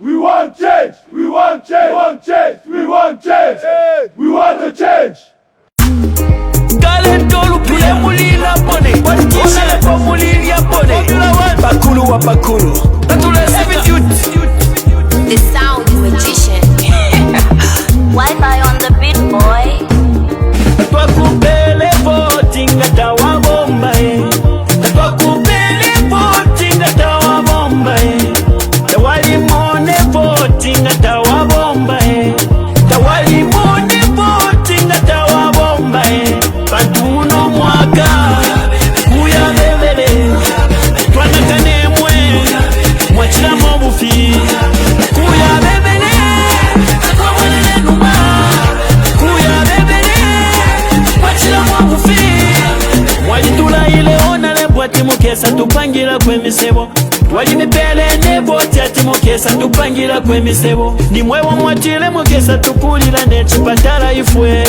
We want change. We want change. We want change. We want change. We want the change. Galentolu pule mulila pone. Onale po mulilia pone. Bakulu wa bakulu. Tatule youth. The sound magician. Wi-Fi on the beat, boy. Tatwa kupele votinga tawa bomba Tatwa kupele votinga tawa bomba Tawali mone votinga tawa bomba Tawali mone votinga tawa bomba Pantuno mwaka Kuya bebele Twana kanemwe Mwachila mobufi Kuya bebele Tatwa mwenene numa Kuya bebele Mwachila mobufi Mwajitula ile ona lebwati mukesa tupangira kwemisebo Twali mipele neboti ati mukesa tupangira kwemisebo Nimwewo mwachile mukesa tukulila nechipatala ifwe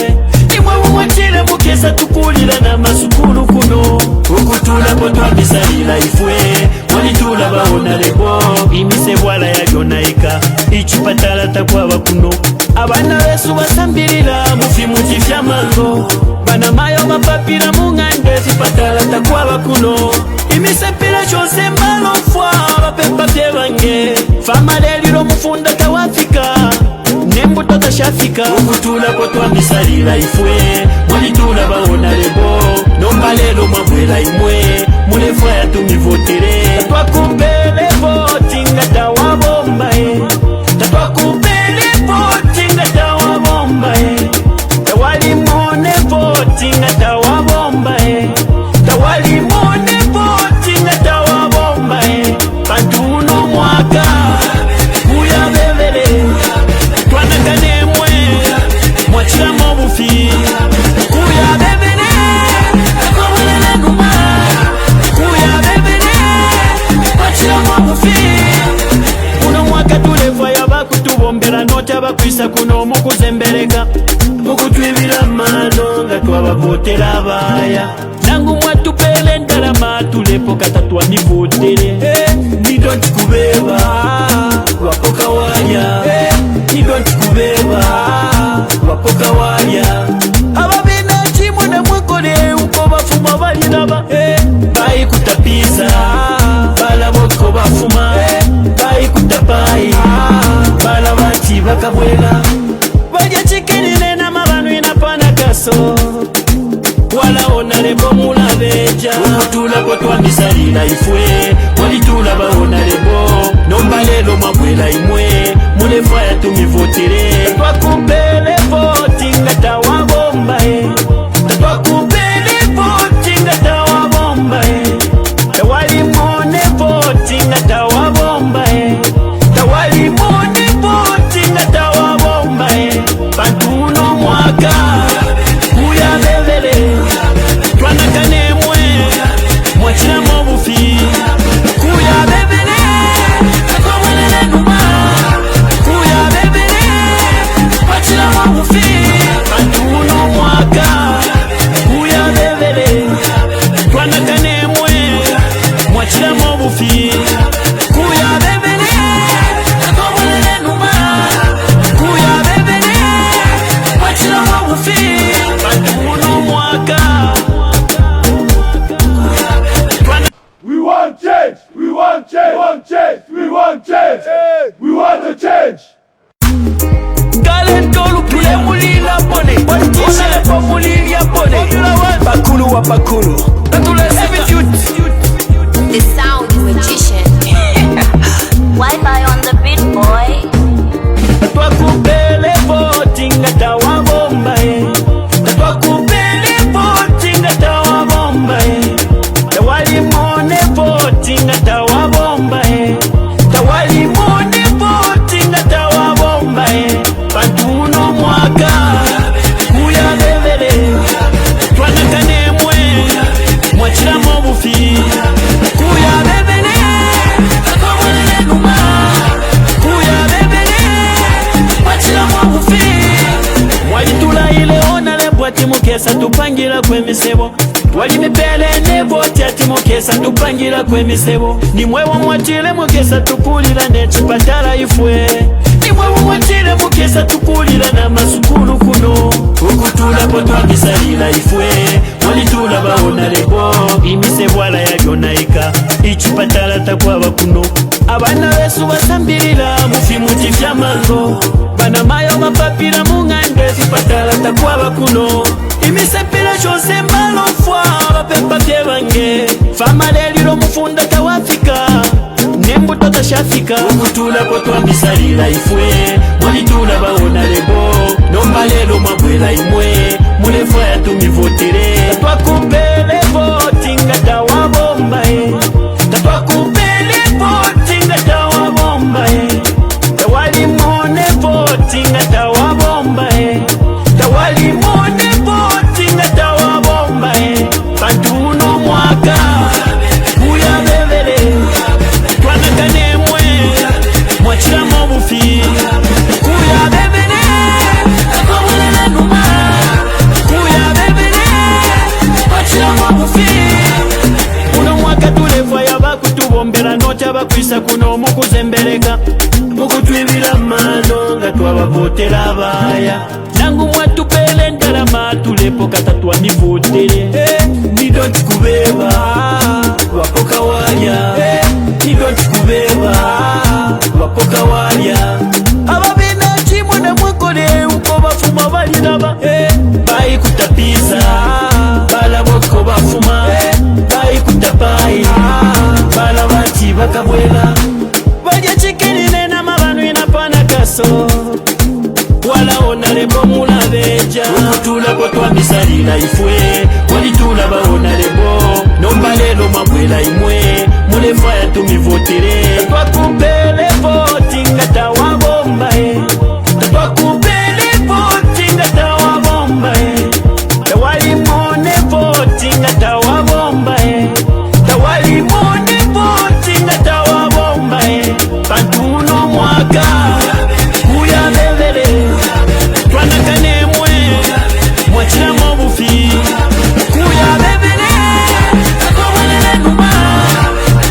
Nimwewo mwachile mukesa tukulila na masukulu kuno Ukutula potwa misalila ifwe Mwalitula baona lebo Imisebo ala ya yonaika Ichipatala takwaba kuno Abana besu basambilila mufi mutifya mango Bana mayo mapapira mungande Zipatala takwaba kuno Imisepila chose malofwa Bapepa pyebange Fama lelilo mufunda tawafika Nembuto tashafika Ukutula potwa misalila ifwe Mwalitula baona lebo Nomba lelo mwabwela imwe Mulefwa ya tumivotere Tatwa kupele votinga tawa bomba Tatwa kupele votinga tawa bomba Tawali mone votinga tawa bomba Tawali mone votinga tawa bomba Pantuno mwaka Kuya bebele Twana kanemwe Mwachila mobufi Kuya bebele Tatwa mwenene numa Kuya bebele Mwachila mobufi Uno mwaka tulefa ya bakutubombera Nota bakwisa kuno mukuzembereka Mukutwibira mano nga twabavotera abaya Nangu mwatupele ndalama tulepo katatwa nivotere Nidonti kubeba wapoka waya Nidonti kubeba wapoka waya Ababina chimwe na mwekole uko bafuma balinaba Bayi kutapiza bala boko bafuma Bayi kutapai bala bati bakabwela Baja chikini nena mabanu inapana kaso Wala onalebo mulabeja Ukutula potwa misalila ifwe Mwalitula baonalebo Nomba lelo mabwela imwe Mulefwa ya tumivotere Tatwa kupele votinga tawa bomba Tatwa kupele votinga tawa bomba Tawali mone votinga tawa bomba Tawali mone votinga tawa bomba Pantuno mwaka Kuya bebele Twana kanemwe Mwachila mobufi Kuya bebele Tatwa mwenene numa Kuya bebele Mwachila mobufi Pantuno mwaka Kuya bebele Twana kanemwe Mwachila mobufi Kuya bebele Tatwa mwenene numa Kuya bebele Mwachila mobufi Pantuno mwaka We want change. We want change. We want change. We want change. We want the change. Galentolu pule mulila pone. Onale po mulilia pone. Bakulu wa bakulu. Tatule youth. The sound magician. Wi-Fi on the beat, boy. Tatwa kupele votinga tawa bomba Tatwa kupele votinga tawa bomba Tawali mone votinga tawa bomba Tawali mone votinga tawa bomba Pantuno mwaka Kuya bebele Twana kanemwe Mwachila mobufi Kuya bebele Tatwa mwenene numa Kuya bebele Mwachila mobufi Mwalitula ile ona lebwati mukesa tupangira kwemisebo walimepele nebotya timukesa tupangira kwemisebo nimwewo mwatile mukesa tupulira nechipatala ifwe nimwewo mwatile mukesa tupulira na masukulu kuno ukutulapo twabisalira ifwe mwalitula bawona lebo imisebwala yalyonaika ichipatala takwaba kuno abana besu basambilira mufimuti vyamango bana mayo mapapira mung'ande chipatala takwaba kuno imisepela chose malofwa bapepa vyebange famalelilo mufunda tawafika nembuto tashafika ukutulapo twamisalira ifwe mwalitula bawona lebo nombalelo mwabwela imwe mulefwa yatumivotele twakupele votinga tawabombae tatwakupele votinga tawabombae tawalimone votinga tawabombae tawalimone votinga tawabombae pantuno mwaka kuya bebele twanakanemwe mwachilamo bufi kuya bebele takwabulele numa kuya bebele mwachilamo bufi uno mwaka tulefwa yabakutubombera nocha bakwisa kuno mukuzembereka mukutwibira mano nga twabavotera abaya nangu mwatupele ndalama tulepo katatwa mivotele nidonti kubeba wapoka walya nidonti kubeba wapoka walya ababina chimwe na mwekole uko bafuma balinaba bayikutapiza balaboko bafuma bayikutapai balabati bakabwela balya chikinine na mabanu inapana kaso wala onalebo mulabeja ukutulapo twamisalira ifwe walitula baonalebo nombalelo mabwela imwe mulefwa yatumivotele twakupele votinga tawabombae twakupele votinga tawabombae tawalimone votinga tawabombae tawalimone votinga tawabombae pantuno mwaka kuya bebele twanakanemwe mwachilamo bufi kuya bebele takwabulele numa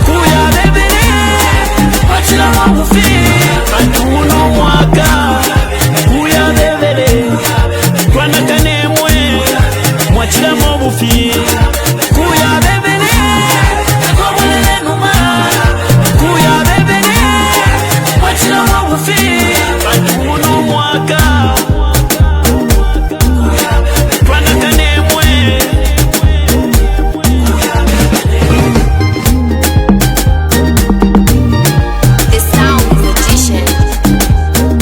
kuya bebele mwachilamo bufi pantuno mwaka kuya bebele twanakanemwe mwachilamo bufi kuya bebele takwabulele numa kuya bebele mwachilamo bufi pantuno mwaka twanakanemwe The sound magician.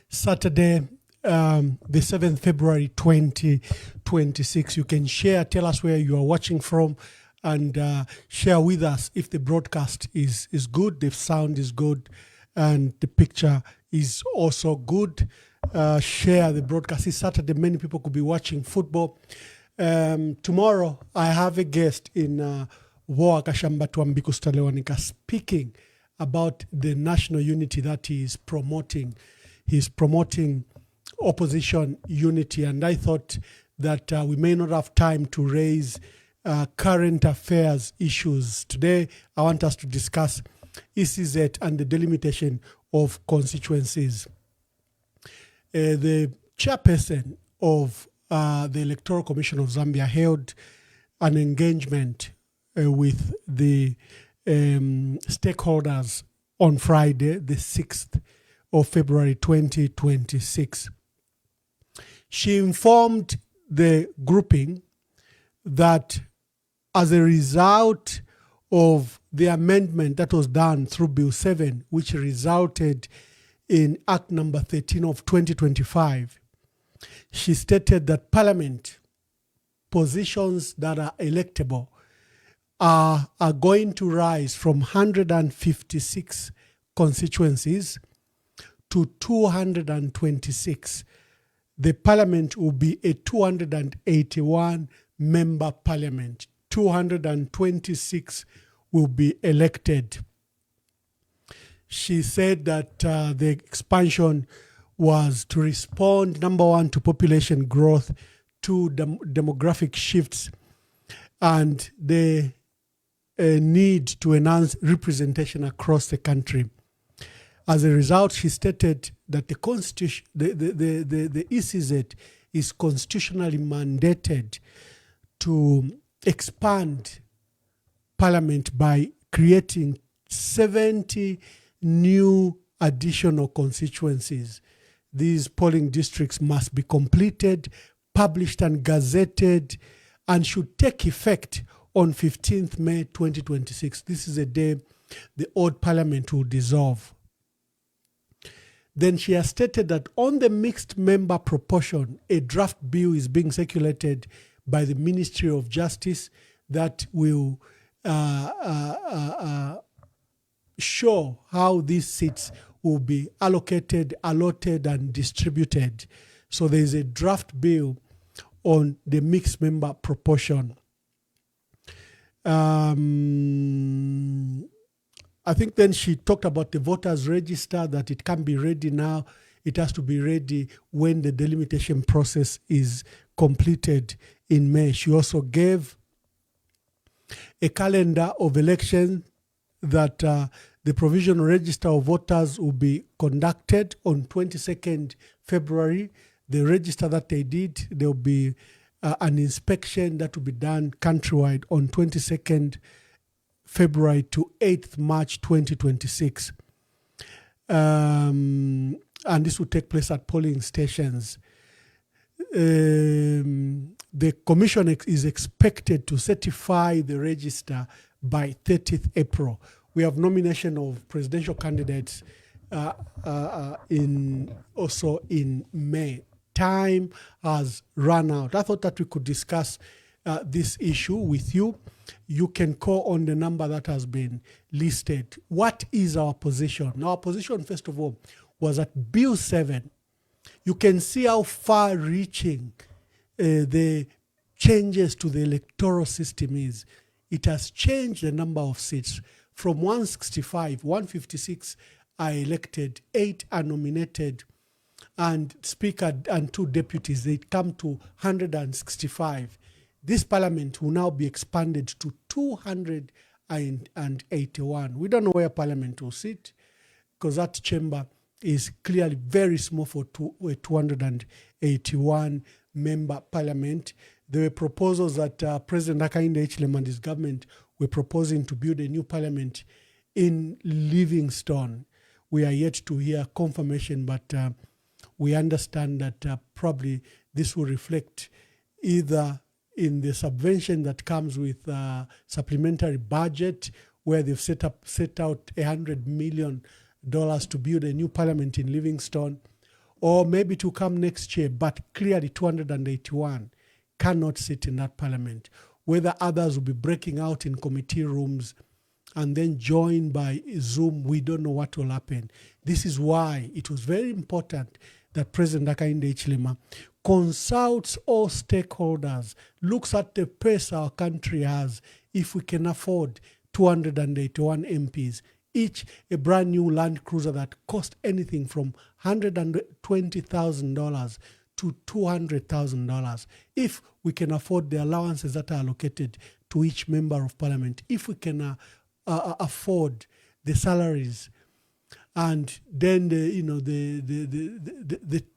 Saturday, the 7th February 2026. You can share, tell us where you are watching from, and share with us if the broadcast is good, the sound is good, and the picture is also good. Share the broadcast. It's Saturday, many people could be watching football. Tomorrow, I have a guest in Woa Kashamba Twambiku Stalewanika speaking about the national unity that he is promoting. He's promoting opposition unity, and I thought that we may not have time to raise current affairs issues. Today, I want us to discuss Ecz and the delimitation of constituencies. The chairperson of the Electoral Commission of Zambia held an engagement with the stakeholders on Friday, the 6th of February 2026. She informed the grouping that as a result of the amendment that was done through Bill 7, which resulted in Act number 13 of 2025, she stated that Parliament positions that are electable are going to rise from 156 constituencies to 226. The parliament will be a 281 member parliament. 226 will be elected. She said that the expansion was to respond, number one, to population growth, to demographic shifts, and the need to enhance representation across the country. As a result, she stated that the ECZ is constitutionally mandated to expand Parliament by creating 70 new additional constituencies. These polling districts must be completed, published and gazetted, and should take effect on 15th May 2026. This is the day the old Parliament will dissolve. Then she has stated that on the mixed member proportion, a draft bill is being circulated by the Ministry of Justice that will show how these seats will be allocated, allotted, and distributed. So there is a draft bill on the mixed member proportion. I think then she talked about the voters register, that it can be ready now. It has to be ready when the delimitation process is completed in May. She also gave a calendar of elections that the provisional register of voters will be conducted on 22nd February. The register that they did, there will be an inspection that will be done countrywide on 22nd February to 8th March 2026. And this will take place at polling stations. The commission is expected to certify the register by 30th April. We have nomination of presidential candidates also in May. Time has run out. I thought that we could discuss this issue with you. You can call on the number that has been listed. What is our position? Our position, first of all, was that Bill 7. You can see how far-reaching the changes to the electoral system is. It has changed the number of seats. From 165, 156 are elected, 8 are nominated, and Speaker and 2 deputies. They come to 165. This Parliament will now be expanded to 281. We don't know where Parliament will sit, because that chamber is clearly very small for a 281 member Parliament. There were proposals that President Hakainde Hichilema and his government were proposing to build a new Parliament in Livingstone. We are yet to hear confirmation, but we understand that probably this will reflect either in the subvention that comes with supplementary budget, where they've set out $100 million to build a new Parliament in Livingstone, or maybe to come next year, but clearly 281 cannot sit in that Parliament. Whether others will be breaking out in committee rooms and then joined by Zoom, we don't know what will happen. This is why it was very important that President Hakainde Hichilema consults all stakeholders, looks at the pace our country has, if we can afford 281 MPs, each a brand new Land Cruiser that cost anything from $120,000 to $200,000. If we can afford the allowances that are allocated to each member of Parliament, if we can afford the salaries, and then the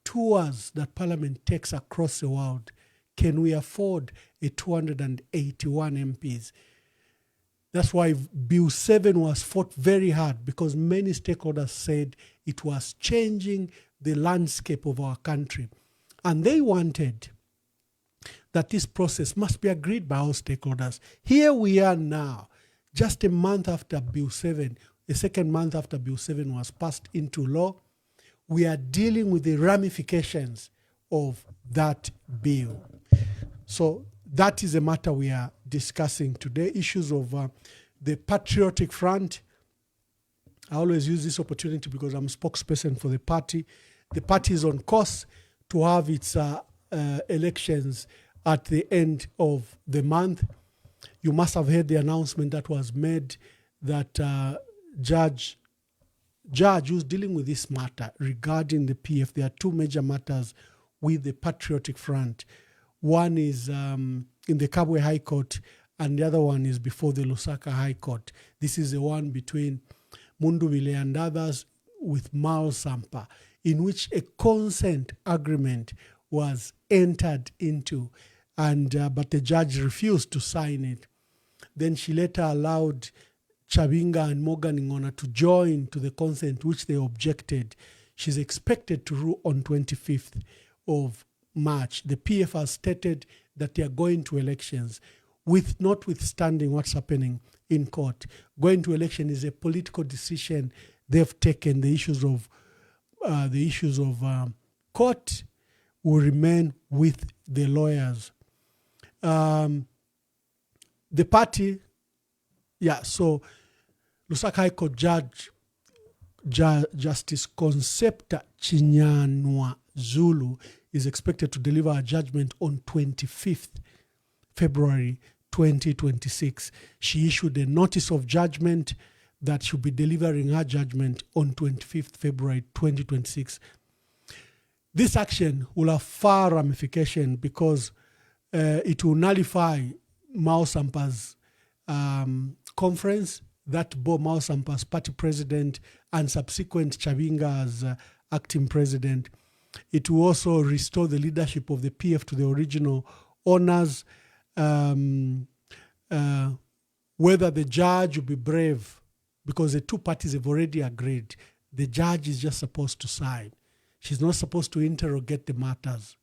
tours that Parliament takes across the world, can we afford a 281 MPs? That's why Bill 7 was fought very hard, because many stakeholders said it was changing the landscape of our country. And they wanted that this process must be agreed by all stakeholders. Here we are now, just a month after Bill 7, a second month after Bill 7 was passed into law. We are dealing with the ramifications of that bill. So that is a matter we are discussing today, issues of the Patriotic Front. I always use this opportunity because I'm spokesperson for the party. The party is on course to have its elections at the end of the month. You must have heard the announcement that was made that Judge judge who's dealing with this matter regarding the PF. There are two major matters with the Patriotic Front. One is in the Kabwe High Court, and the other one is before the Lusaka High Court. This is the one between Munduvile and others with Mao Sampa, in which a consent agreement was entered into, and but the judge refused to sign it. Then she later allowed Chabinga and Morgan Ngona to join to the consent, which they objected. She's expected to rule on 25th of March. The PF has stated that they are going to elections, with notwithstanding what's happening in court. Going to election is a political decision they've taken. The issues of court will remain with the lawyers. The party, so Lusaka High Court Justice Concepta Chinyanwa Zulu is expected to deliver a judgment on 25th February 2026. She issued a notice of judgment that she'll be delivering her judgment on 25th February 2026. This action will have far ramification because it will nullify Mao Sampa's conference that bore Mao Sampa's party president and subsequent Chabinga as acting president. It will also restore the leadership of the PF to the original owners. Whether the judge will be brave, because the two parties have already agreed. The judge is just supposed to sign. She's not supposed to interrogate the matters.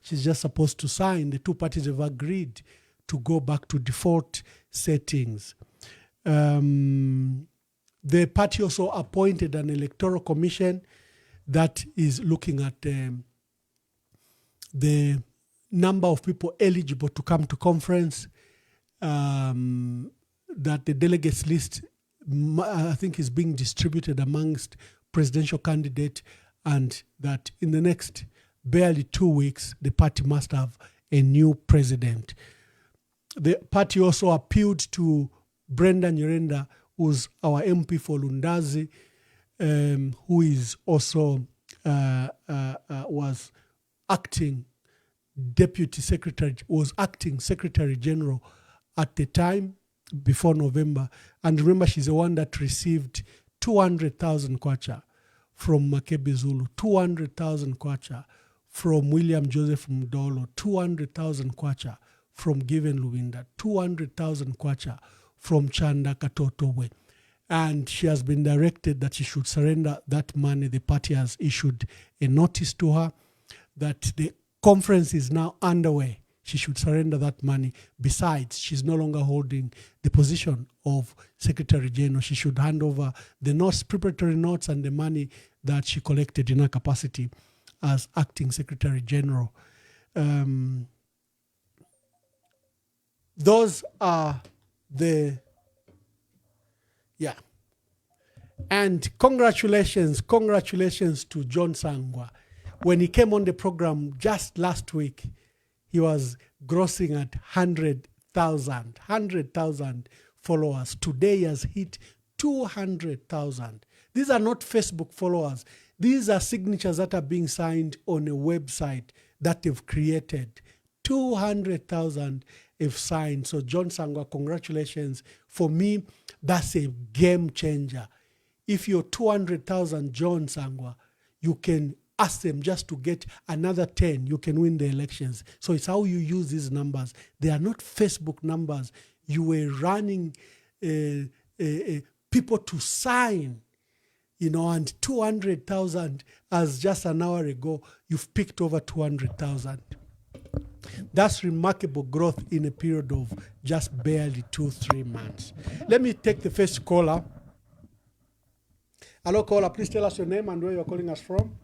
She's just supposed to sign. The two parties have agreed to go back to default settings. The party also appointed an electoral commission that is looking at the number of people eligible to come to conference, that the delegates list, I think, is being distributed amongst presidential candidates, and that in the next barely 2 weeks, the party must have a new president. The party also appealed to Brenda Nyirenda, who's our MP for Lundazi, who is also was acting deputy secretary, was acting secretary general at the time before November. And remember, she's the one that received 200,000 kwacha from Makebi Zulu, 200,000 kwacha from William Joseph Mdolo, 200,000 kwacha from Given Luwinda, 200,000 kwacha from Chanda Katotowe. And she has been directed that she should surrender that money. The party has issued a notice to her that the conference is now underway. She should surrender that money. Besides, she's no longer holding the position of Secretary General. She should hand over the notes, preparatory notes, and the money that she collected in her capacity as acting Secretary General. Those are the, And congratulations to John Sangwa. When he came on the program just last week, he was grossing at 100,000 followers. Today he has hit 200,000. These are not Facebook followers. These are signatures that are being signed on a website that they've created. 200,000 have signed. So John Sangwa, congratulations. For me, that's a game changer. If you're 200,000 John Sangwa, you can ask them just to get another 10, you can win the elections. So it's how you use these numbers. They are not Facebook numbers. You were running people to sign, and 200,000 as just an hour ago, you've picked over 200,000. That's remarkable growth in a period of just barely 2-3 months. Let me take the first caller. Hello, caller. Please tell us your name and where you're calling us from.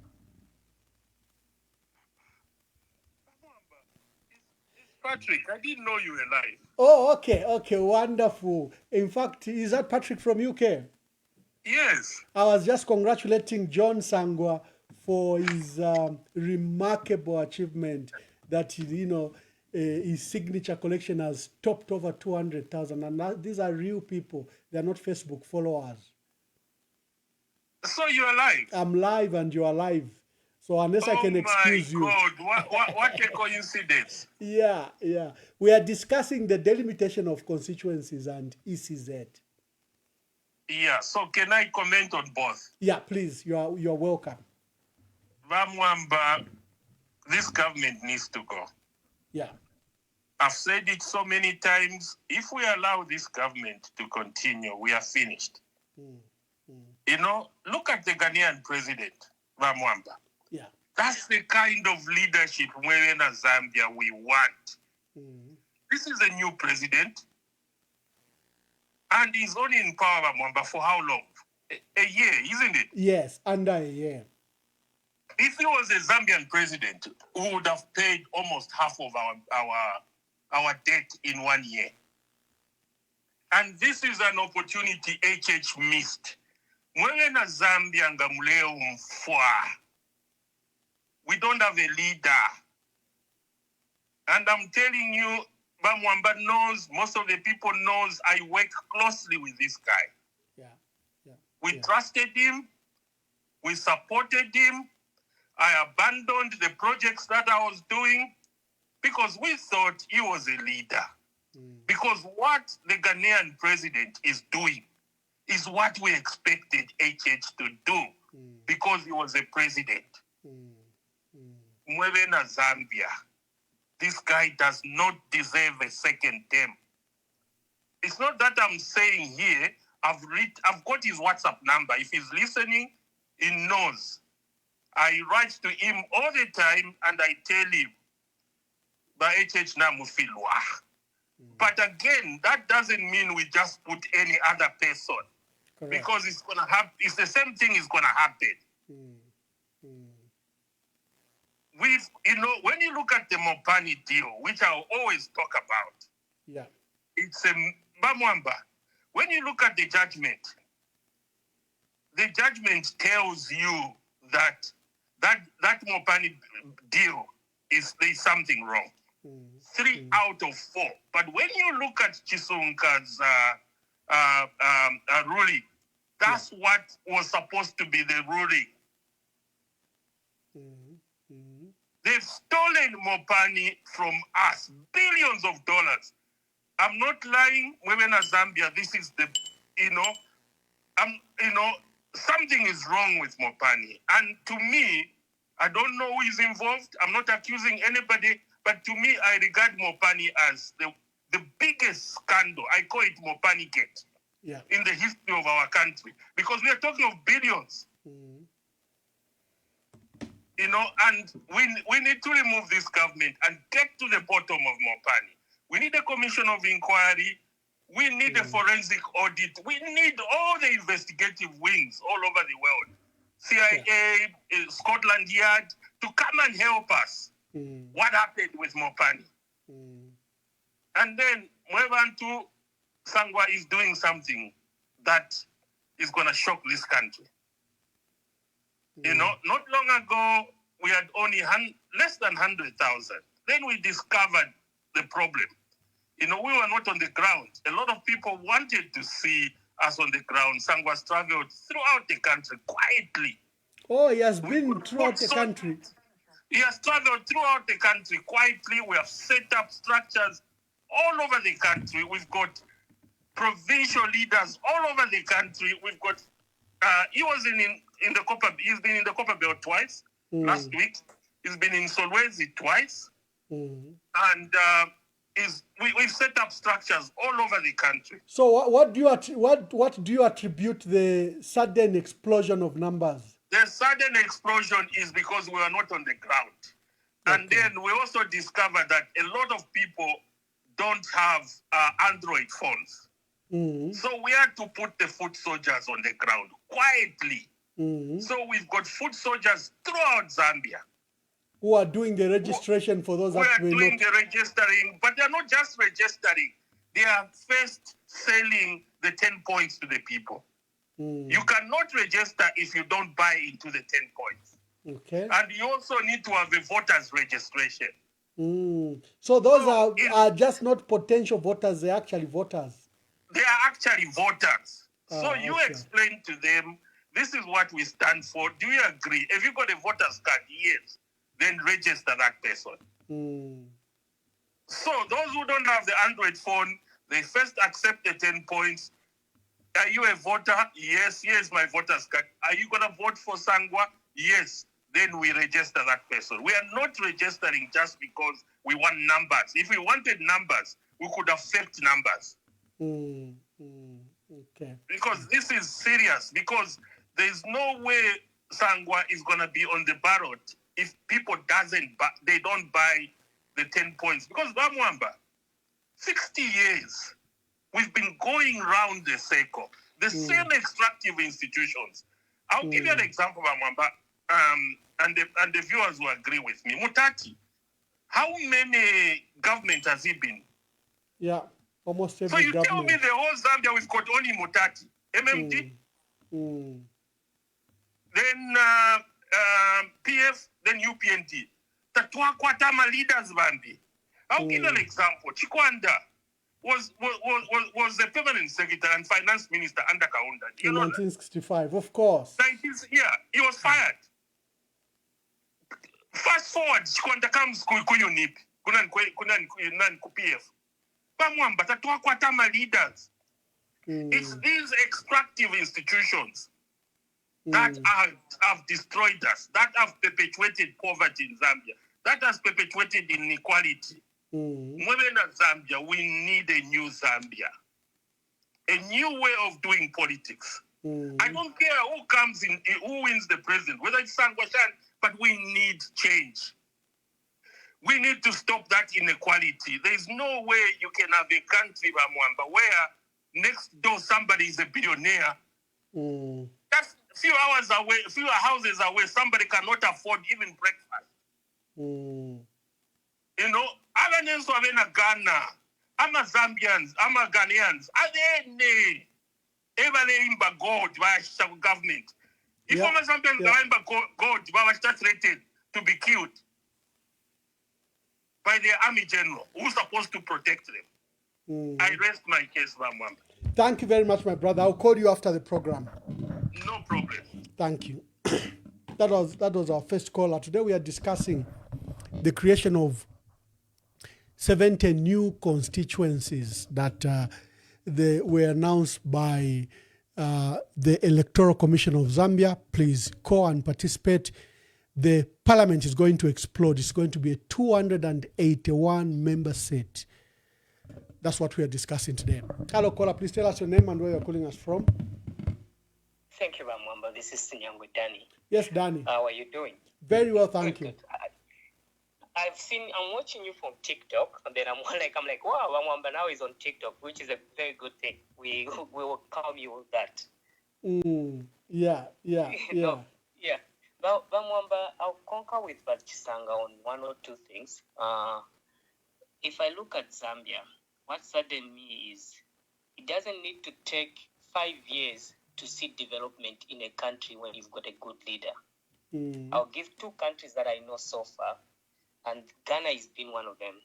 Patrick, I didn't know you were live. Oh, okay, wonderful. In fact, is that Patrick from UK? Yes. I was just congratulating John Sangwa for his remarkable achievement that, his signature collection has topped over 200,000. And these are real people. They're not Facebook followers. So you're live. I'm live and you're live. So unless I can excuse you. Oh my God, what a coincidence. Yeah. We are discussing the delimitation of constituencies and ECZ. Yeah, so can I comment on both? Yeah, please. You're welcome. Vamwamba, this government needs to go. Yeah. I've said it so many times. If we allow this government to continue, we are finished. You know, look at the Ghanaian president, Vamwamba. Yeah. That's the kind of leadership we're in Zambia we want. This is a new president. And he's only in power, Vamwamba, for how long? A year, isn't it? Yes, under a year. If he was a Zambian president, who would have paid almost half of our debt in 1 year. And this is an opportunity HH missed. Mwena Zambia ngamuleo mfwa. We don't have a leader. And I'm telling you, Bamwamba knows, most of the people knows I work closely with this guy. We trusted him. We supported him. I abandoned the projects that I was doing because we thought he was a leader. Because what the Ghanaian president is doing is what we expected HH to do because he was a president. Mwevena Zambia, this guy does not deserve a second term. It's not that I'm saying here, I've got his WhatsApp number. If he's listening, he knows. I write to him all the time and I tell him, "Ba HH na mufilwa." But again, that doesn't mean we just put any other person. Correct. Because it's gonna happen. It's the same thing is gonna happen. When you look at the Mopani deal, which I'll always talk about, it's a Bamwamba. When you look at the judgment tells you that Mopani deal there's something wrong. 3 out of 4. But when you look at Chisunka's ruling, that's what was supposed to be the ruling. They've stolen Mopani from us, billions of dollars. I'm not lying, women of Zambia. This is something is wrong with Mopani. And to me, I don't know who is involved. I'm not accusing anybody, but to me, I regard Mopani as the biggest scandal. I call it Mopani Gate in the history of our country, because we are talking of billions. And we need to remove this government and get to the bottom of Mopani. We need a commission of inquiry. We need a forensic audit. We need all the investigative wings all over the world. CIA, Scotland Yard, to come and help us. What happened with Mopani? And then Mwebantu Sangwa is doing something that is going to shock this country. Not long ago, we had only less than 100,000. Then we discovered the problem. We were not on the ground. A lot of people wanted to see us on the ground. Sangwa struggled throughout the country quietly. Oh, he has been throughout the country. He has struggled throughout the country quietly. We have set up structures all over the country. We've got provincial leaders all over the country. We've got, he was in the Copper, he's been in the Copper Belt twice last week. He's been in Solwezi twice. And we've set up structures all over the country. So what do you attribute the sudden explosion of numbers? The sudden explosion is because we were not on the ground. And then we also discovered that a lot of people don't have Android phones. So we had to put the foot soldiers on the ground quietly. So we've got foot soldiers throughout Zambia who are doing the registration for those that may not. We are doing the registering, but they're not just registering. They are first selling the 10 points to the people. You cannot register if you don't buy into the 10 points. Okay. And you also need to have a voter's registration. So those are just not potential voters, they're actually voters. They are actually voters. So you explain to them this is what we stand for. Do you agree? If you got a voter's card, yes, then register that person. So those who don't have the Android phone, they first accept the 10 points. Are you a voter? Yes, here's my voter's card. Are you going to vote for Sangwa? Yes. Then we register that person. We are not registering just because we want numbers. If we wanted numbers, we could have faked numbers. Okay. Because this is serious. Because there's no way Sangwa is going to be on the ballot if people they don't buy the 10 points. Because Bamwamba, 60 years, we've been going round the circle. The same extractive institutions. I'll give you an example, Bamwamba, and the viewers will agree with me. Mutati, how many government has he been? Yeah, almost every So you government. tell me the whole Zambia we've got only Mutati, MMT, then PF, then UPNT. Tatwakwatama leaders, Bambi. I'll give you an example. Chikwanda was the permanent secretary and finance minister under Kaunda. In 1965, of course. He was fired. Fast forward, Chikwanda comes kuyunipi, kunan PF. Bamwamba, tatwakwatama leaders. It's these extractive institutions that have destroyed us, that have perpetuated poverty in Zambia, that has perpetuated inequality. Mwebena Zambia, we need a new Zambia, a new way of doing politics. I don't care who comes in, who wins the president, whether it's Sangwashan, but we need change. We need to stop that inequality. There's no way you can have a country, Bamwamba, where next door somebody is a billionaire. That's few hours away, few houses away, somebody cannot afford even breakfast. You know, Alanenso Avena Ghana, I'm a Zambians, I'm a Ghanaians, Adene, Evale Imba God by government. If I'm a Zambian Imba God, I was just threatened to be killed by the army general who's supposed to protect them. I rest my case, Bamwamba. Thank you very much, my brother. I'll call you after the program. No problem. Thank you. That was our first caller. Today we are discussing the creation of 70 new constituencies that they were announced by the Electoral Commission of Zambia. Please call and participate. The parliament is going to explode. It's going to be a 281 member seat. That's what we are discussing today. Hello, caller. Please tell us your name and where you're calling us from. Thank you, Bamwamba. This is Sinyangwe Danny. Yes, Danny. How are you doing? Very well, thank you. Good. I'm watching you from TikTok, and then I'm like, wow, Bamwamba now is on TikTok, which is a very good thing. We will calm you with that. Yeah. No, yeah. But Bamwamba, I'll concur with Bachisanga on one or two things. If I look at Zambia, what saddened me is it doesn't need to take 5 years to see development in a country when you've got a good leader. I'll give two countries that I know so far, and Ghana has been one of them.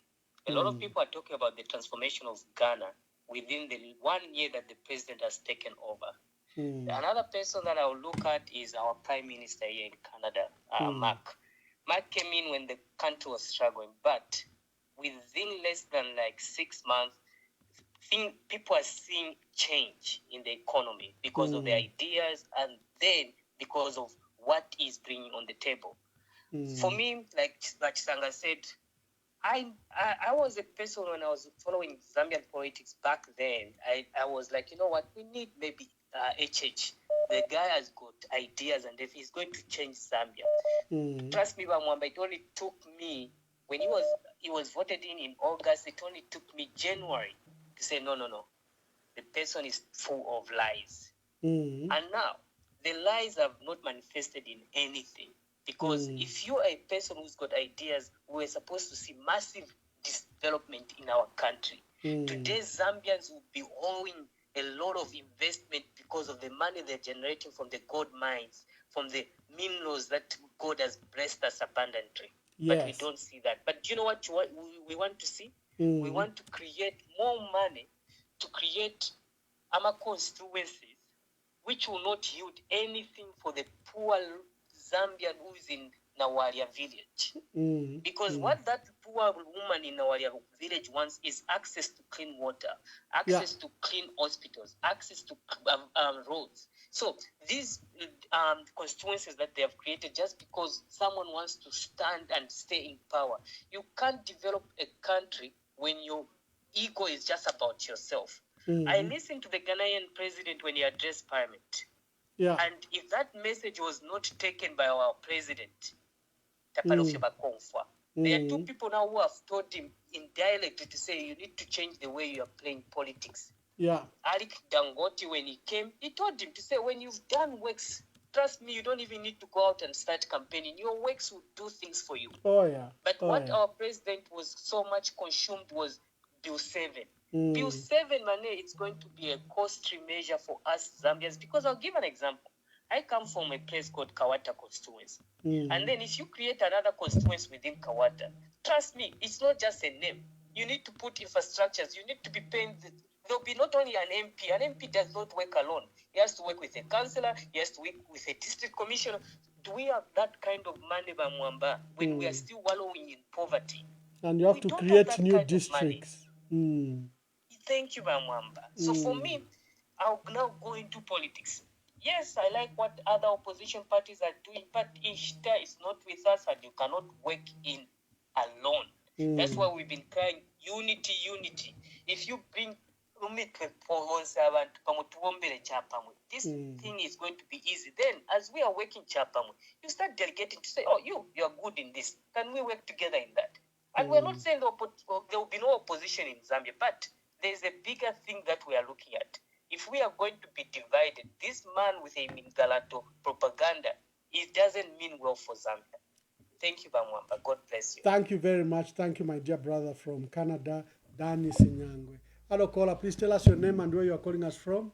A lot of people are talking about the transformation of Ghana within the 1 year that the president has taken over. Another person that I'll look at is our Prime Minister here in Canada, Mark. Mark came in when the country was struggling, but within less than 6 months, people are seeing change in the economy because of the ideas and then because of what he's bringing on the table. For me, like Chisanga said, I was a person when I was following Zambian politics back then. I was like, you know what, we need maybe HH. The guy has got ideas and if he's going to change Zambia. Trust me, Bamwamba, it only took me, when he was voted in August, it only took me January to say, no. The person is full of lies. And now, the lies have not manifested in anything. Because if you are a person who's got ideas, we're supposed to see massive development in our country. Today, Zambians will be owing a lot of investment because of the money they're generating from the gold mines, from the minerals that God has blessed us abundantly. Yes. But we don't see that. But do you know what we want to see? We want to create more money to create constituencies which will not yield anything for the poor Zambian who is in Nawalia village. Because what that poor woman in Nawalia village wants is access to clean water, access to clean hospitals, access to roads. So these constituencies that they have created just because someone wants to stand and stay in power. You can't develop a country when your ego is just about yourself. I listened to the Ghanaian president when he addressed parliament. Yeah. And if that message was not taken by our president, there are two people now who have told him in dialect to say you need to change the way you are playing politics. Yeah. Alec Dangote, when he came, he told him to say, when you've done works, trust me, you don't even need to go out and start campaigning. Your works will do things for you. Oh, yeah. But what our president was so much consumed was Bill 7. Bill 7, it's going to be a costly measure for us Zambians. Because I'll give an example. I come from a place called Kawata constituency. And then if you create another constituency within Kawata, trust me, it's not just a name. You need to put infrastructures. You need to be paying. There'll be not only an MP. An MP does not work alone. He has to work with a councillor. He has to work with a district commissioner. Do we have that kind of money, Bamwamba, when we are still wallowing in poverty? And you have to create new districts. Thank you, Bamwamba. So for me, I'll now go into politics. Yes, I like what other opposition parties are doing, but Ishta is not with us and you cannot work in alone. That's why we've been crying unity, unity. If you bring this thing is going to be easy. Then, as we are working Chapamwe, you start delegating to say, oh, you are good in this. Can we work together in that? And we're not saying there will be no opposition in Zambia, but there's a bigger thing that we are looking at. If we are going to be divided, this man with a Mingalato propaganda, it doesn't mean well for Zambia. Thank you, Bamwamba. God bless you. Thank you very much. Thank you, my dear brother from Canada, Danny Sinyangwe. Hello, caller. Please tell us your name and where you are calling us from.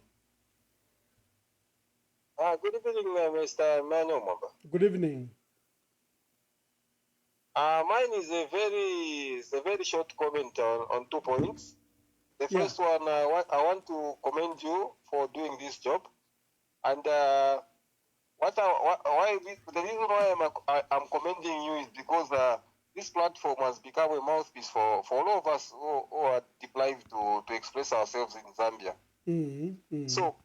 Good evening, Mr. Emmanuel Mamba. Good evening. Mine is a very short comment on 2 points. The first one, I want to commend you for doing this job, and the reason why I'm commending you is because this platform has become a mouthpiece for all of us who are deprived to express ourselves in Zambia. So,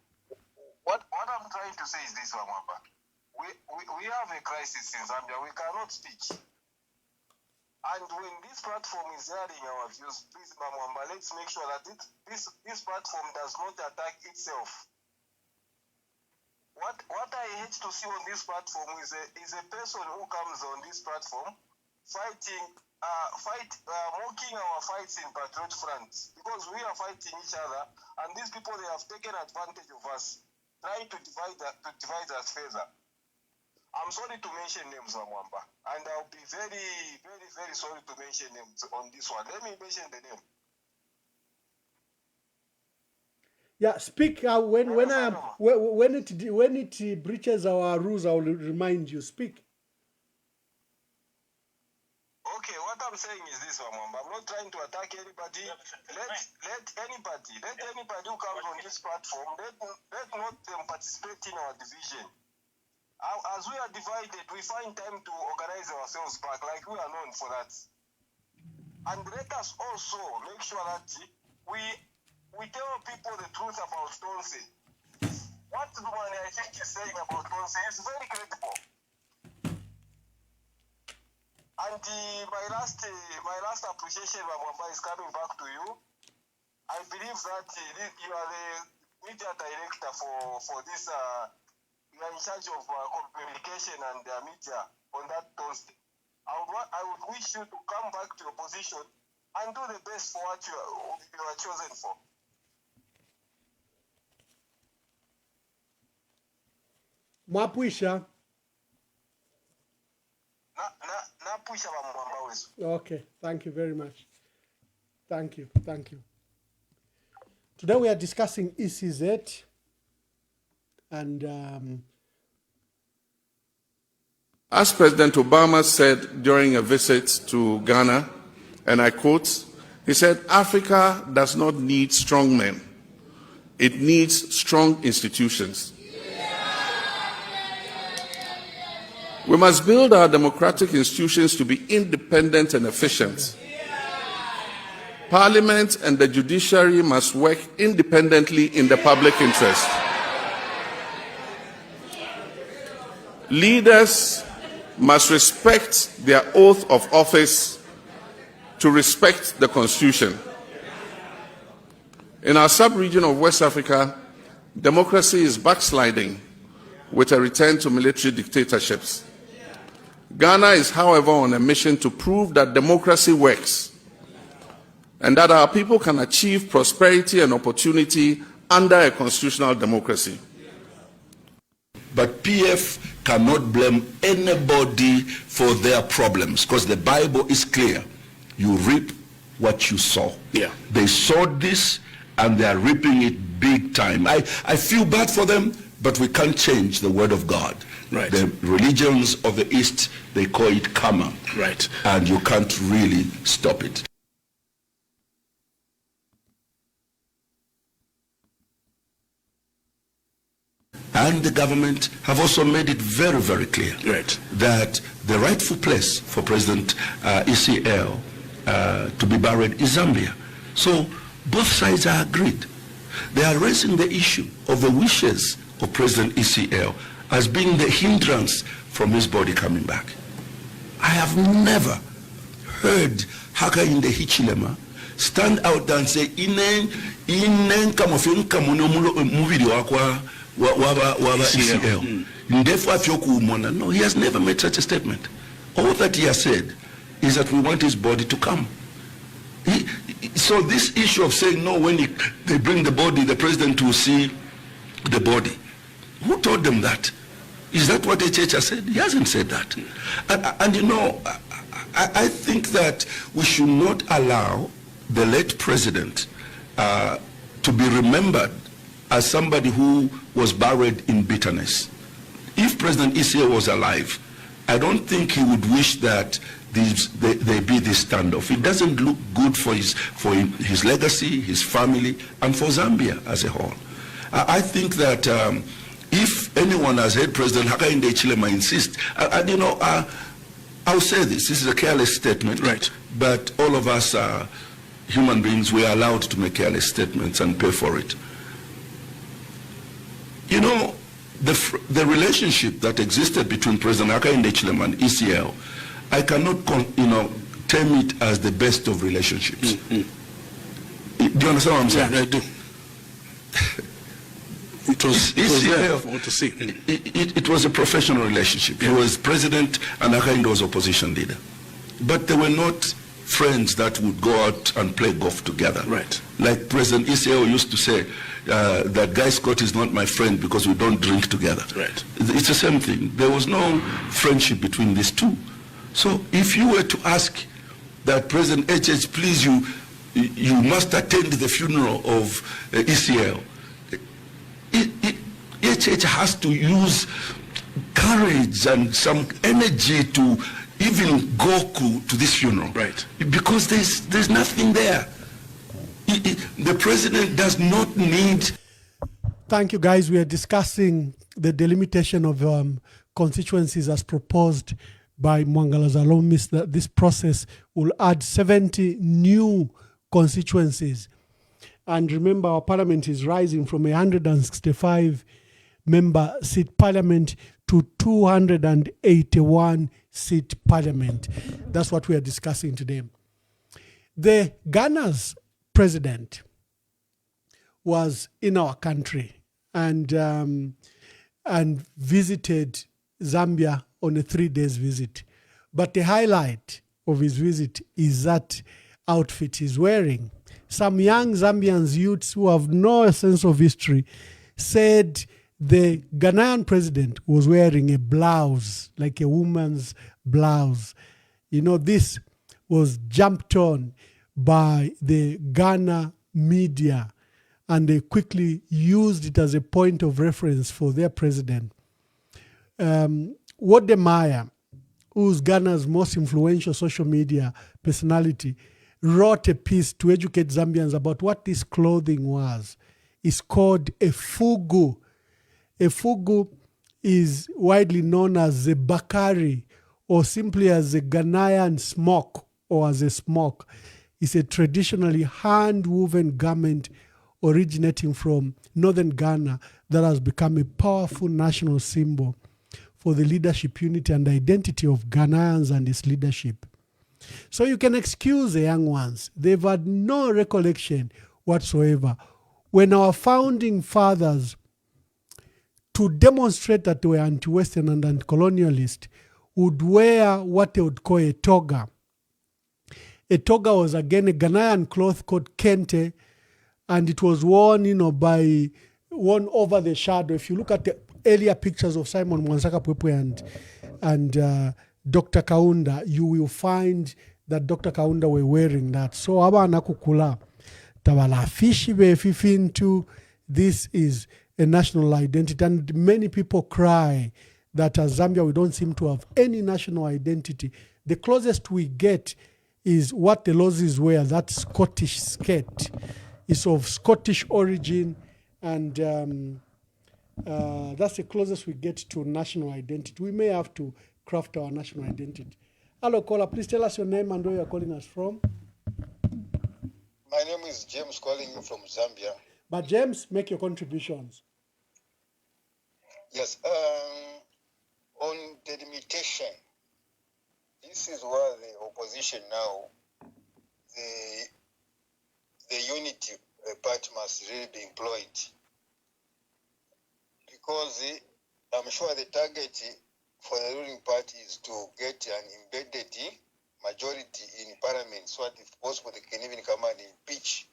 what I'm trying to say is this, Wamwamba. We have a crisis in Zambia. We cannot speak. And when this platform is hearing our views, please, Wamwamba, let's make sure that this platform does not attack itself. What I hate to see on this platform is a person who comes on this platform mocking our fights in Patriot Front, because we are fighting each other, and these people, they have taken advantage of us, trying to divide us further. I'm sorry to mention names, Wamwamba, and I'll be very, very, very sorry to mention names on this one. Let me mention the name. Yeah, speak when it breaches our rules. I will remind you. Speak. Okay, what I'm saying is this, Wamwamba. I'm not trying to attack anybody. Let anybody who comes on this platform, let not them participate in our division. As we are divided, we find time to organize ourselves back, like we are known for that. And let us also make sure that we tell people the truth about Tonse. What the man I think is saying about Tonse is very credible. And my last appreciation, Wamwamba, is coming back to you. I believe that you are the media director for this. You are in charge of communication and media on that Thursday. I would wish you to come back to your position and do the best for what you are chosen for. Mwapuisha. Napusha Wamwamba wesu. Okay, thank you very much. Thank you. Today we are discussing ECZ. And as President Obama said during a visit to Ghana, and I quote, he said, Africa does not need strong men. It needs strong institutions. We must build our democratic institutions to be independent and efficient. Parliament and the judiciary must work independently in the public interest. Leaders must respect their oath of office to respect the Constitution. In our sub-region of West Africa, democracy is backsliding with a return to military dictatorships. Ghana is, however, on a mission to prove that democracy works and that our people can achieve prosperity and opportunity under a constitutional democracy. But PF cannot blame anybody for their problems because the Bible is clear. You reap what you sow. Yeah. They sowed this and they are reaping it big time. I feel bad for them, but we can't change the word of God. Right. The religions of the East, they call it karma. Right. And you can't really stop it. And the government have also made it very, very clear that the rightful place for President ECL to be buried is Zambia. So both sides are agreed. They are raising the issue of the wishes of President ECL as being the hindrance from his body coming back. I have never heard Haka in the Hichilema stand out and say, inen kamofin kamuno movie wakwa ECL. No, he has never made such a statement. All that he has said is that we want his body to come. So this issue of saying no, when they bring the body, the president will see the body. Who told them that? Is that what Ecz has said? He hasn't said that. And you know, I think that we should not allow the late president to be remembered as somebody who was buried in bitterness. If President ECL was alive, I don't think he would wish that they be this standoff. It doesn't look good for his legacy, his family, and for Zambia as a whole. I think that if anyone has heard President Hakainde Hichilema insist, and you know, I'll say this is a careless statement, right? But all of us are human beings. We are allowed to make careless statements and pay for it. You know, the relationship that existed between President Hakainde Hichilema and ECL, I cannot, term it as the best of relationships. Do you understand what I'm saying? Yeah, I do. It was there for to see. It was a professional relationship. Yeah. He was president and Hakainde was opposition leader. But they were not friends that would go out and play golf together. Right. Like President ECL used to say, that Guy Scott is not my friend because we don't drink together. Right. It's the same thing. There was no friendship between these two. So if you were to ask that President Ecz, please, you must attend the funeral of ECL, Ecz has to use courage and some energy to even go to this funeral. Right. Because there's nothing there. The president does not need. Thank you, guys. We are discussing the delimitation of constituencies as proposed by Mwangala Zalomis. That this process will add 70 new constituencies. And remember, our parliament is rising from 165 member seat parliament to 281 seat parliament. That's what we are discussing today. The Ghana's president was in our country and visited Zambia on a 3-day visit. But the highlight of his visit is that outfit he's wearing. Some young Zambians youths who have no sense of history said the Ghanaian president was wearing a blouse, like a woman's blouse. You know, this was jumped on by the Ghana media, and they quickly used it as a point of reference for their president. Wodemaya, who's Ghana's most influential social media personality, wrote a piece to educate Zambians about what this clothing was. It's called a fugu. A fugu is widely known as the Bakari, or simply as the Ghanaian smock, or as a smock. It's a traditionally hand-woven garment originating from northern Ghana that has become a powerful national symbol for the leadership, unity, and identity of Ghanaians and its leadership. So you can excuse the young ones. They've had no recollection whatsoever. When our founding fathers, to demonstrate that they were anti-Western and anti-colonialist, would wear what they would call a toga. A toga was again a Ghanaian cloth called kente, and it was worn, worn over the shadow. If you look at the earlier pictures of Simon Mwansaka Pwepwe and Dr. Kaunda, you will find that Dr. Kaunda were wearing that. So abana kukula tabala fishi be fifintu. This is a national identity, and many people cry that as Zambia we don't seem to have any national identity. The closest we get is what the Lozis wear, that Scottish skirt. Is of Scottish origin, and that's the closest we get to national identity. We may have to craft our national identity. Hello, caller. Please tell us your name and where you're calling us from. My name is James, calling you from Zambia. But James, make your contributions. Yes. On delimitation, this is where the opposition now, the unity part must really be employed, because I'm sure the target for the ruling party is to get an embedded majority in parliament, so that if possible they can even come and impeach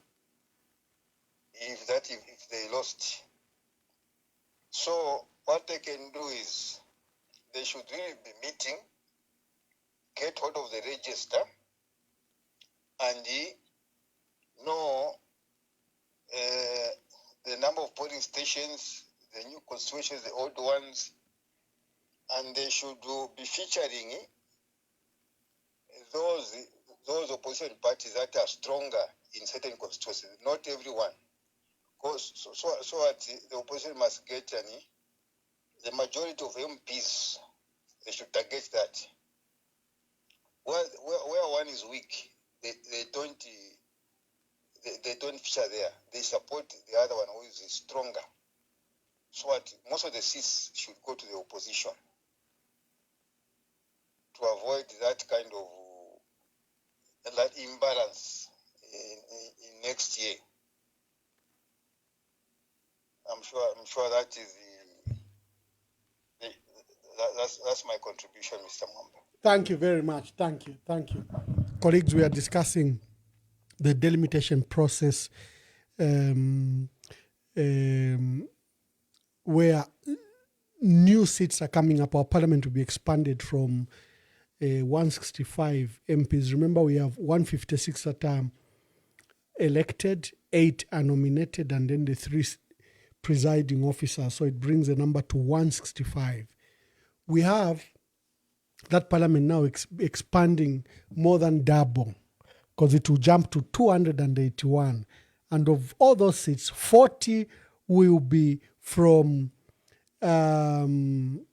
if they lost. So what they can do is they should really be meeting, get hold of the register, and know the number of polling stations, the new constituencies, the old ones, and they should be featuring those opposition parties that are stronger in certain constituencies, not everyone. So that the opposition must get the majority of MPs. They should target that. Where one is weak, they don't feature there. They support the other one who is stronger. So what most of the seats should go to the opposition to avoid that kind of that imbalance in next year. I'm sure that is that's my contribution, Mr. Mwamba. Thank you very much. Thank you. Colleagues, we are discussing the delimitation process where new seats are coming up. Our parliament will be expanded from 165 MPs. Remember, we have 156 that are elected, 8 are nominated, and then the 3 presiding officers. So it brings the number to 165. We have that parliament now expanding more than double, because it will jump to 281. And of all those seats, 40 will be from 40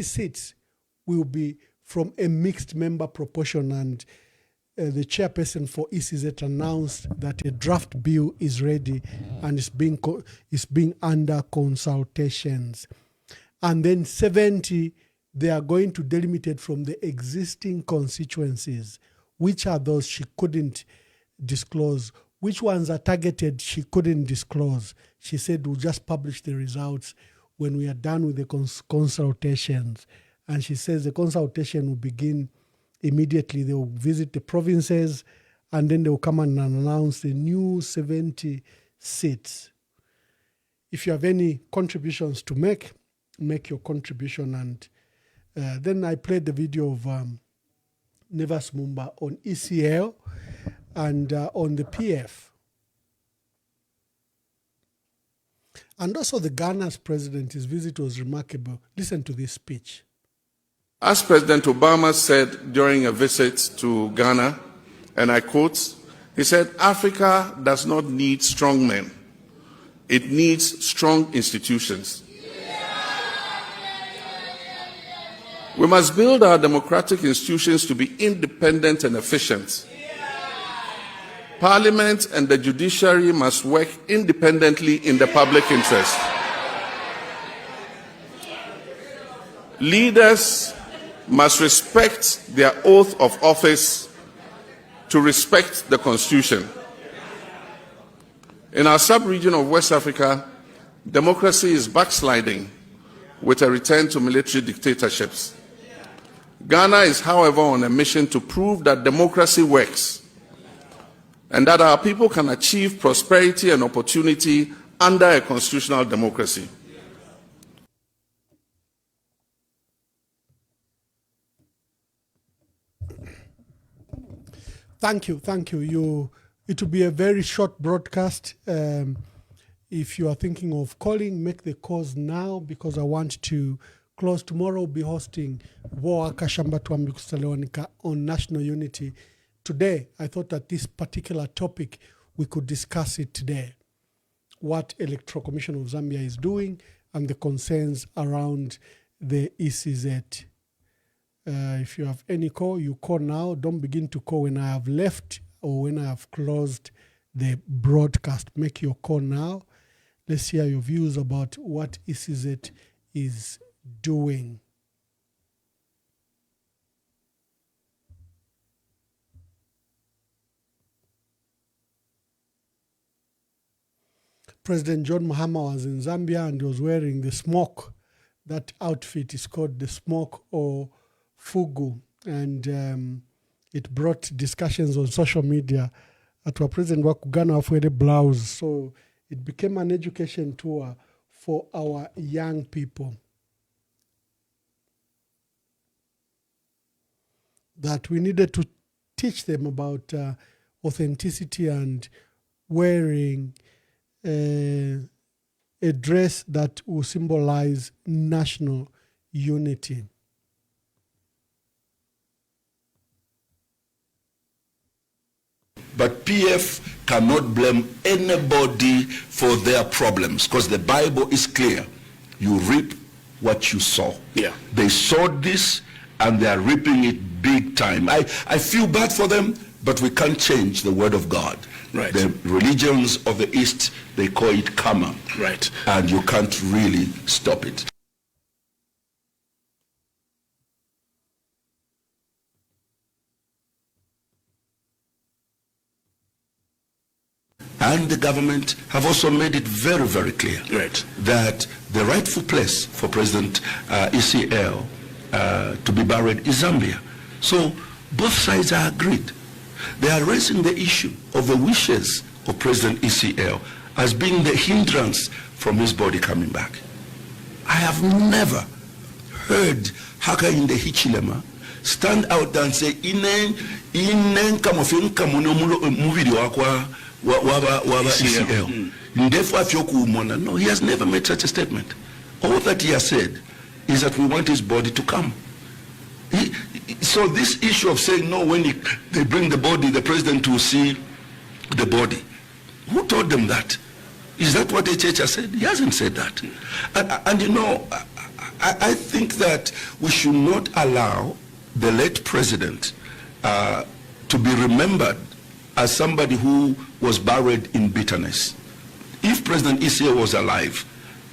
seats will be from a mixed member proportion. And the chairperson for ECZ announced that a draft bill is ready and is being under consultations. And then 70, they are going to delimit from the existing constituencies. Which are those she couldn't disclose? Which ones are targeted she couldn't disclose? She said we'll just publish the results when we are done with the consultations. And she says the consultation will begin immediately. They will visit the provinces, and then they will come and announce the new 70 seats. If you have any contributions to make your contribution. And then I played the video of Nevas Mumba on ECL and on the PF. And also the Ghana's president, his visit was remarkable. Listen to this speech. As President Obama said during a visit to Ghana, and I quote, he said, "Africa does not need strong men. It needs strong institutions." We must build our democratic institutions to be independent and efficient. Parliament and the judiciary must work independently in the public interest. Leaders must respect their oath of office to respect the Constitution. In our sub-region of West Africa, democracy is backsliding with a return to military dictatorships. Ghana is, however, on a mission to prove that democracy works and that our people can achieve prosperity and opportunity under a constitutional democracy. Thank you. It will be a very short broadcast. If you are thinking of calling, make the calls now, because I want to close. Tomorrow we'll be hosting Voa Kashamba Twambi Kusalewanika on national unity. Today, I thought that this particular topic, we could discuss it today. What Electoral Commission of Zambia is doing and the concerns around the ECZ. If you have any call, you call now. Don't begin to call when I have left or when I have closed the broadcast. Make your call now. Let's hear your views about what ECZ is doing. President John Mahama was in Zambia and he was wearing the smoke. That outfit is called the smoke or fugu, and it brought discussions on social media. Atwa President wa Ghana afwere blouse, so it became an education tour for our young people. That we needed to teach them about authenticity and wearing a dress that will symbolize national unity. But PF cannot blame anybody for their problems, because the Bible is clear. You reap what you sow. Yeah. They sowed this and they are reaping it big time. I feel bad for them, but we can't change the word of God. Right. The religions of the East, they call it karma. Right. And you can't really stop it. And the government have also made it very, very clear that the rightful place for President ECL to be buried is Zambia. So both sides are agreed. They are raising the issue of the wishes of President ECL as being the hindrance from his body coming back. I have never heard Haka in the Hichilema stand out and say, inen kamofin kamuno movie wakwa waba ECL. No, he has never made such a statement. All that he has said is that we want his body to come. So this issue of saying no, when they bring the body, the president will see the body. Who told them that? Is that what Ecz has said? He hasn't said that. And you know, I think that we should not allow the late president to be remembered as somebody who was buried in bitterness. If President ECL was alive,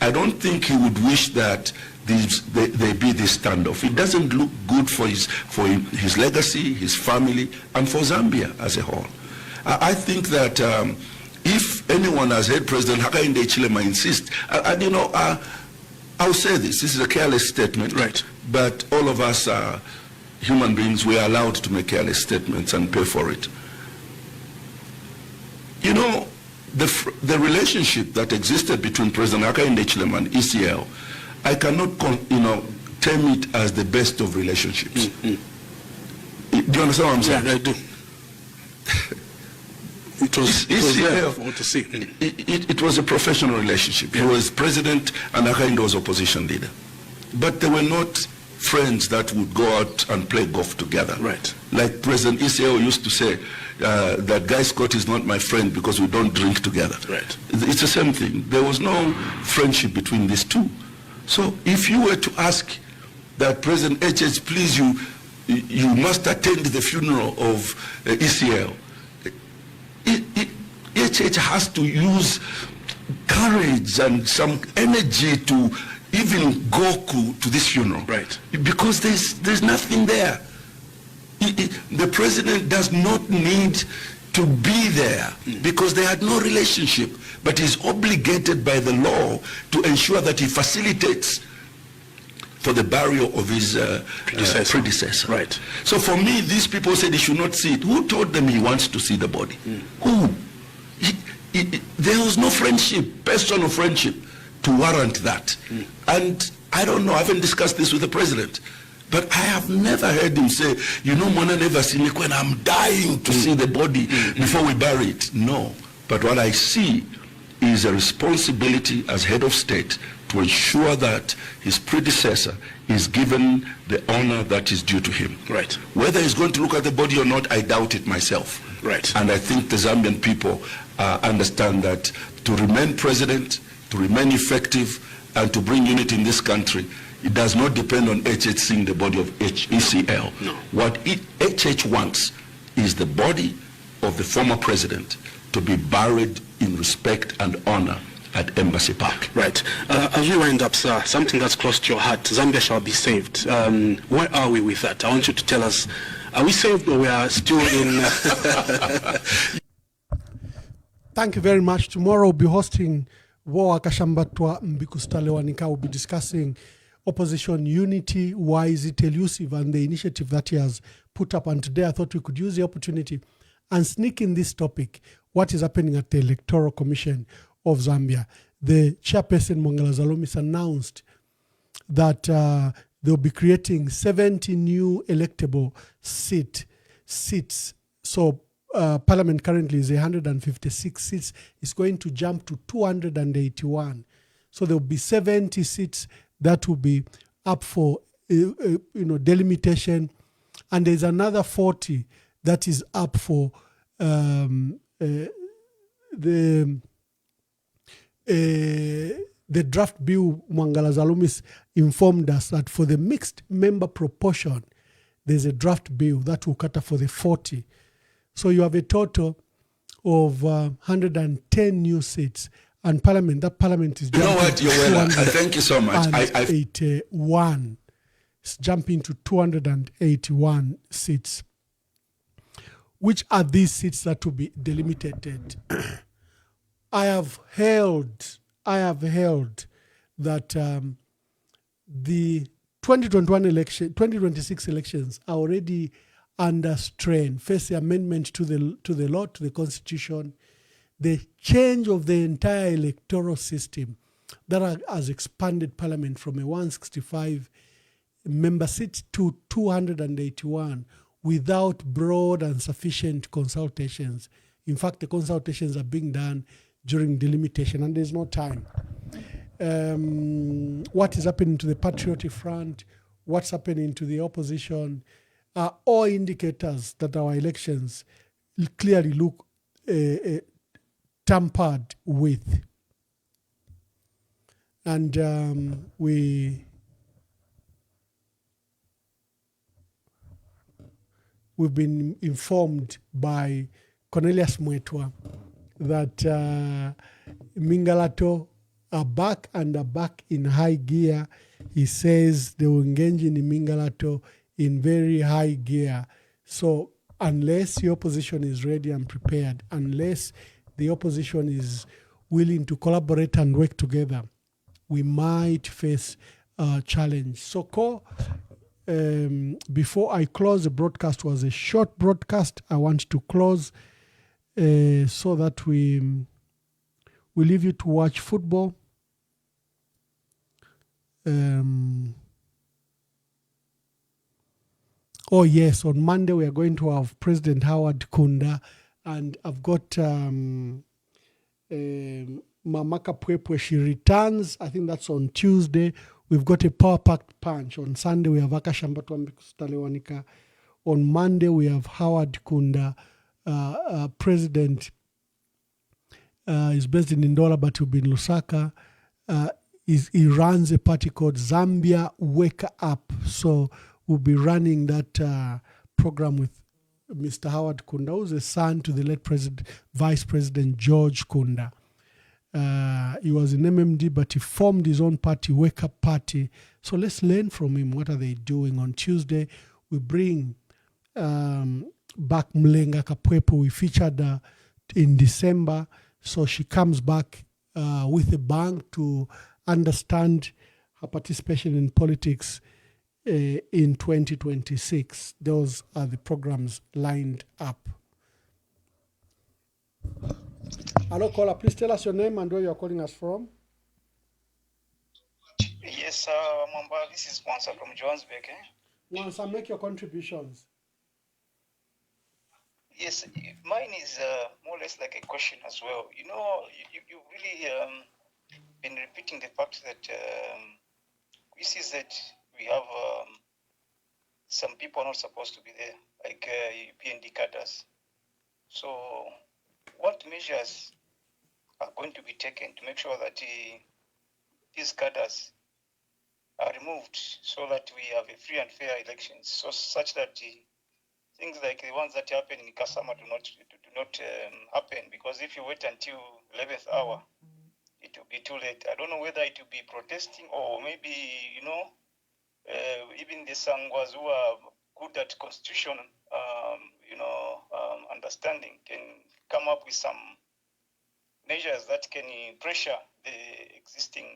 I don't think he would wish that they be this standoff. It doesn't look good for his legacy, his family, and for Zambia as a whole. I think that if anyone has heard President Hakainde Hichilema insist, and you know, I'll say this is a careless statement, right? But all of us are human beings. We are allowed to make careless statements and pay for it. You know, the relationship that existed between President Hakainde Hichilema and ECL, I cannot, term it as the best of relationships. Do you understand what I'm saying? Yeah, I do. It was a professional relationship. Yeah. He was president and Hakainde was opposition leader. But they were not friends that would go out and play golf together. Right. Like President ECL used to say, that Guy Scott is not my friend because we don't drink together. Right. It's the same thing. There was no friendship between these two. So if you were to ask that President Ecz, please, you must attend the funeral of ECL. Ecz has to use courage and some energy to even go to this funeral. Right. Because there's nothing there. The president does not need to be there because they had no relationship, but is obligated by the law to ensure that he facilitates for the burial of his predecessor. Right. So for me, these people said he should not see it. Who told them he wants to see the body? Who? There was no friendship, personal friendship, to warrant that. And I don't know, I haven't discussed this with the president, but I have never heard him say, you know, Mwana never seen me when I'm dying to see the body before we bury it. No. But what I see is a responsibility as head of state to ensure that his predecessor is given the honor that is due to him. Right. Whether he's going to look at the body or not, I doubt it myself. Right. And I think the Zambian people understand that to remain president, to remain effective, and to bring unity in this country, it does not depend on HH seeing the body of ECL. No. What HH wants is the body of the former president to be buried in respect and honor at Embassy Park. Right. As we wind up, sir, something that's close to your heart, Zambia shall be saved. Where are we with that? I want you to tell us, are we saved or we are still in... Thank you very much. Tomorrow we'll be hosting Woa Kashambatwa Mbikustalewanika. We'll be discussing opposition unity, why is it elusive, and the initiative that he has put up. And today I thought we could use the opportunity and sneak in this topic, what is happening at the Electoral Commission of Zambia. The chairperson, Mwangala Zalomis, announced that they'll be creating 70 new electable seats. So Parliament currently is 156 seats. It's going to jump to 281. So there'll be 70 seats that will be up for delimitation, and there's another 40 that is up for the draft bill. Mwangala Zalumis informed us that for the mixed member proportion, there's a draft bill that will cater for the 40. So you have a total of 110 new seats. And that parliament is jumping. You know what, Yowela, thank you so much. 81. It's jumping to 281 seats. Which are these seats that will be delimited? I have held that the 2026 elections are already under strain. First, the amendment to the law, to the constitution, the change of the entire electoral system that has expanded parliament from a 165 member seat to 281 without broad and sufficient consultations. In fact, the consultations are being done during delimitation, and there's no time. What is happening to the Patriotic Front, what's happening to the opposition, are all indicators that our elections clearly look tampered with. And we've been informed by Cornelius Mwetwa that Mingalato are back and are back in high gear. He says they will engage in Mingalato in very high gear. So unless the opposition is ready and prepared, unless the opposition is willing to collaborate and work together, we might face a challenge. So, before I close, the broadcast was a short broadcast. I want to close so that we leave you to watch football. Oh yes, on Monday we are going to have President Howard Kunda, and I've got Mamaka Pwepwe. She returns. I think that's on Tuesday. We've got a power-packed punch. On Sunday we have Akashambatwa Stalewanika. On Monday we have Howard Kunda. President is based in Ndola, but will be in Lusaka. he runs a party called Zambia Wake Up. So we'll be running that program with Mr. Howard Kunda, who's a son to the late Vice President George Kunda. He was in MMD, but he formed his own party, Wake Up Party. So let's learn from him. What are they doing? On Tuesday, we bring back Mlenga Kapwepo. We featured in December. So she comes back with a bang to understand her participation in politics in 2026. Those are the programs lined up. Hello, caller. Please tell us your name and where you're calling us from. Yes, Mamba, this is Mwansa from Johannesburg. Mwansa, make your contributions. Yes, mine is more or less like a question as well. You know, you really been repeating the fact that we see that we have some people are not supposed to be there, like PND cadres. So what measures are going to be taken to make sure that these cadres are removed so that we have a free and fair elections, so such that things like the ones that happen in Kasama do not happen, because if you wait until 11th hour, it will be too late. I don't know whether it will be protesting or maybe, even the Sangwas who are good at constitution, understanding can come up with some measures that can pressure the existing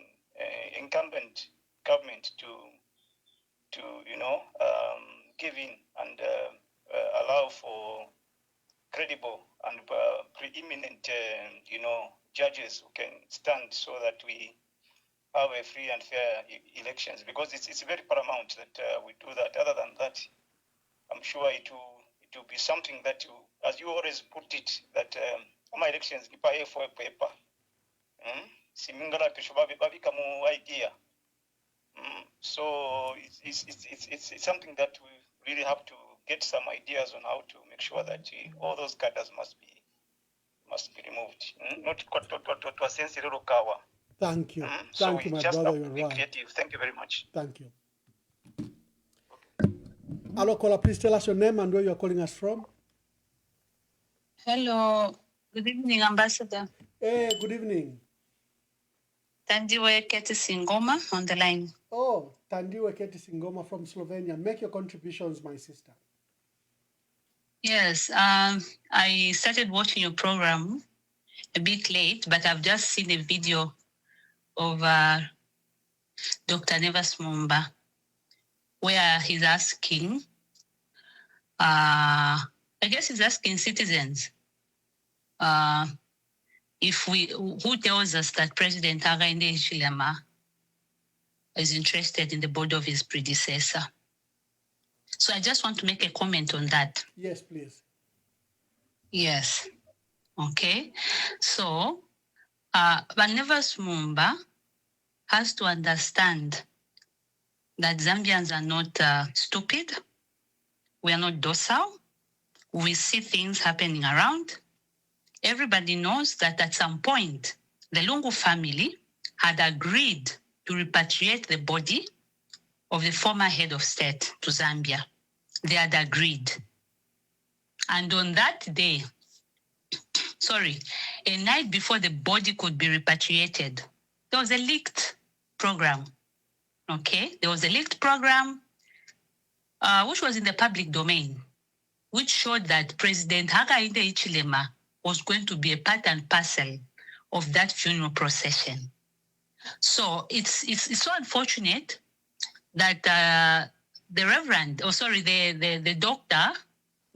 incumbent government to give in and allow for credible and preeminent, judges who can stand so that we have a free and fair elections, because it's very paramount that we do that. Other than that, I'm sure it will be something that you, as you always put it, that my elections kipaye for a paper. Simingala babika mu idea. So it's something that we really have to get some ideas on how to make sure that all those cadres must be removed. Not to a sense little cover. Thank you. So Thank you, we my just brother. have to You're be right. creative. Thank you very much. Thank you. Hello, caller. Please tell us your name and where you're calling us from. Hello. Good evening, Ambassador. Hey, good evening. Tandiwe Keti Singoma on the line. Oh, Tandiwe Keti Singoma from Slovenia. Make your contributions, my sister. Yes, I started watching your program a bit late, but I've just seen a video of Dr. Nevas Mumba, where he's asking, I guess he's asking citizens, who tells us that President Hakainde Hichilema is interested in the board of his predecessor. So I just want to make a comment on that. Yes, please. Yes. Okay. So, Nevas Mumba has to understand that Zambians are not stupid. We are not docile. We see things happening around. Everybody knows that at some point, the Lungu family had agreed to repatriate the body of the former head of state to Zambia. They had agreed. And on that day, a night before the body could be repatriated, there was a leaked program. Okay? There was a leaked program which was in the public domain, which showed that President Hakainde Hichilema was going to be a part and parcel of that funeral procession. So it's so unfortunate that the doctor,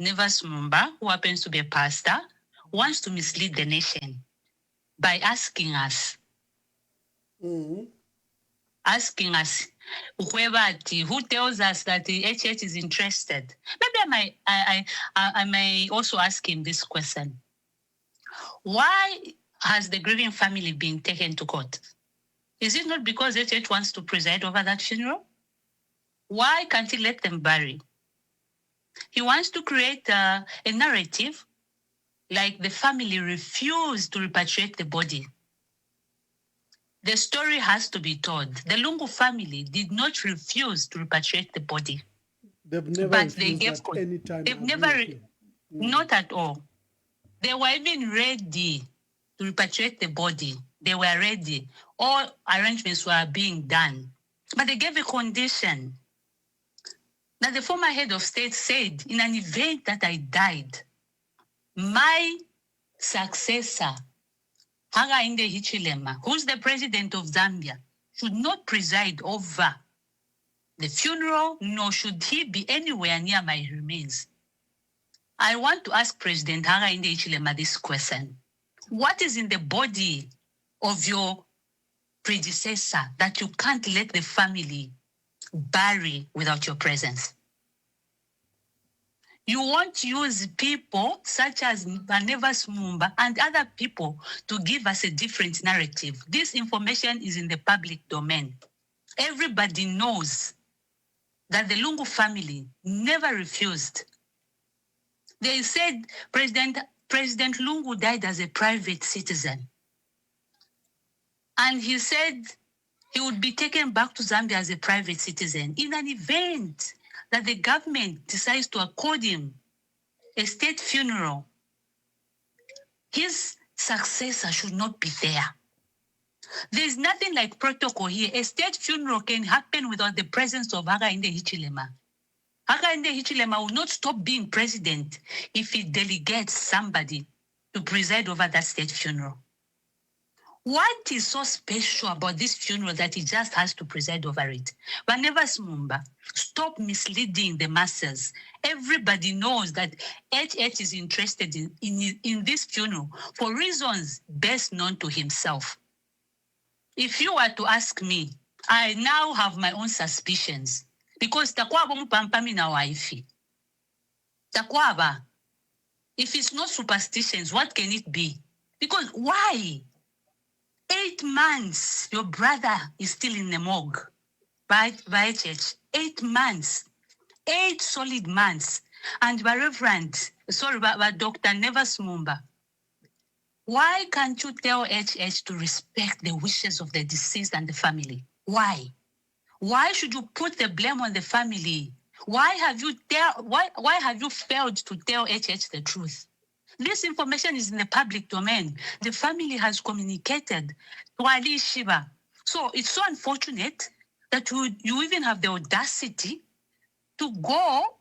Nevas Mumba, who happens to be a pastor, wants to mislead the nation by asking us, who tells us that the HH is interested. Maybe I may also ask him this question. Why has the grieving family been taken to court? Is it not because HH wants to preside over that funeral? Why can't he let them bury? He wants to create a narrative like the family refused to repatriate the body. The story has to be told. The Lungu family did not refuse to repatriate the body. They've never But they refused gave at any time. they've never, not at all. They were even ready to repatriate the body. They were ready. All arrangements were being done. But they gave a condition that the former head of state said, in an event that I died, my successor, Hakainde Hichilema, who's the president of Zambia, should not preside over the funeral, nor should he be anywhere near my remains. I want to ask President Hakainde Hichilema this question. What is in the body of your predecessor that you can't let the family bury without your presence? You want to use people such as Banevas Mumba and other people to give us a different narrative. This information is in the public domain. Everybody knows that the Lungu family never refused. They said President Lungu died as a private citizen. And he said he would be taken back to Zambia as a private citizen in an event that the government decides to accord him a state funeral. His successor should not be there. There's nothing like protocol here. A state funeral can happen without the presence of Hakainde Hichilema. Hakainde Hichilema will not stop being president if he delegates somebody to preside over that state funeral. What is so special about this funeral that he just has to preside over it? Banevas Mumba, stop misleading the masses. Everybody knows that HH is interested in this funeral for reasons best known to himself. If you were to ask me, I now have my own suspicions because takwaba mupampami na waifi. Takwaba, if it's not superstitions, what can it be? Because why? 8 months, your brother is still in the morgue by church. 8 months, 8 solid months. And by Dr. Nevas Mumba, why can't you tell HH to respect the wishes of the deceased and the family? Why? Why should you put the blame on the family? Why have you failed to tell HH the truth? This information is in the public domain. The family has communicated to Ali Shiva. So it's so unfortunate that you even have the audacity to go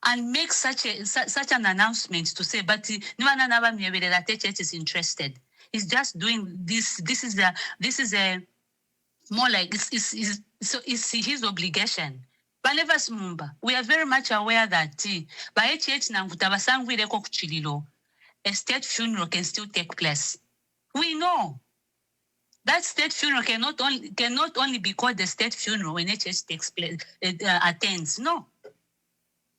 and make such an announcement to say, but that HH is interested. He's just doing this. This is a more like it's his obligation. Banevas Mumba, we are very much aware that by HH Nangutabasanguireko Kuchililo, a state funeral can still take place. We know that state funeral cannot only be called the state funeral when HH takes place, attends. No.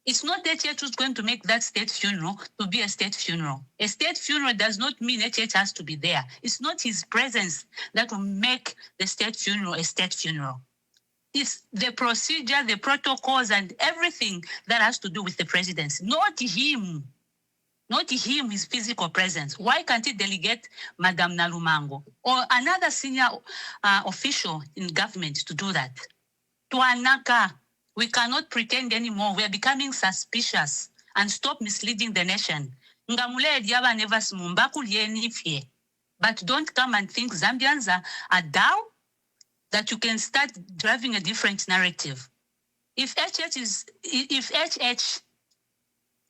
It's not HH who's going to make that state funeral to be a state funeral. A state funeral does not mean HH has to be there. It's not his presence that will make the state funeral a state funeral. It's the procedure, the protocols, and everything that has to do with the presidency, not him. Not him, his physical presence. Why can't he delegate Madame Nalumango or another senior official in government to do that? Tuanaka, we cannot pretend anymore. We are becoming suspicious and stop misleading the nation. But don't come and think Zambians are down, that you can start driving a different narrative. If HH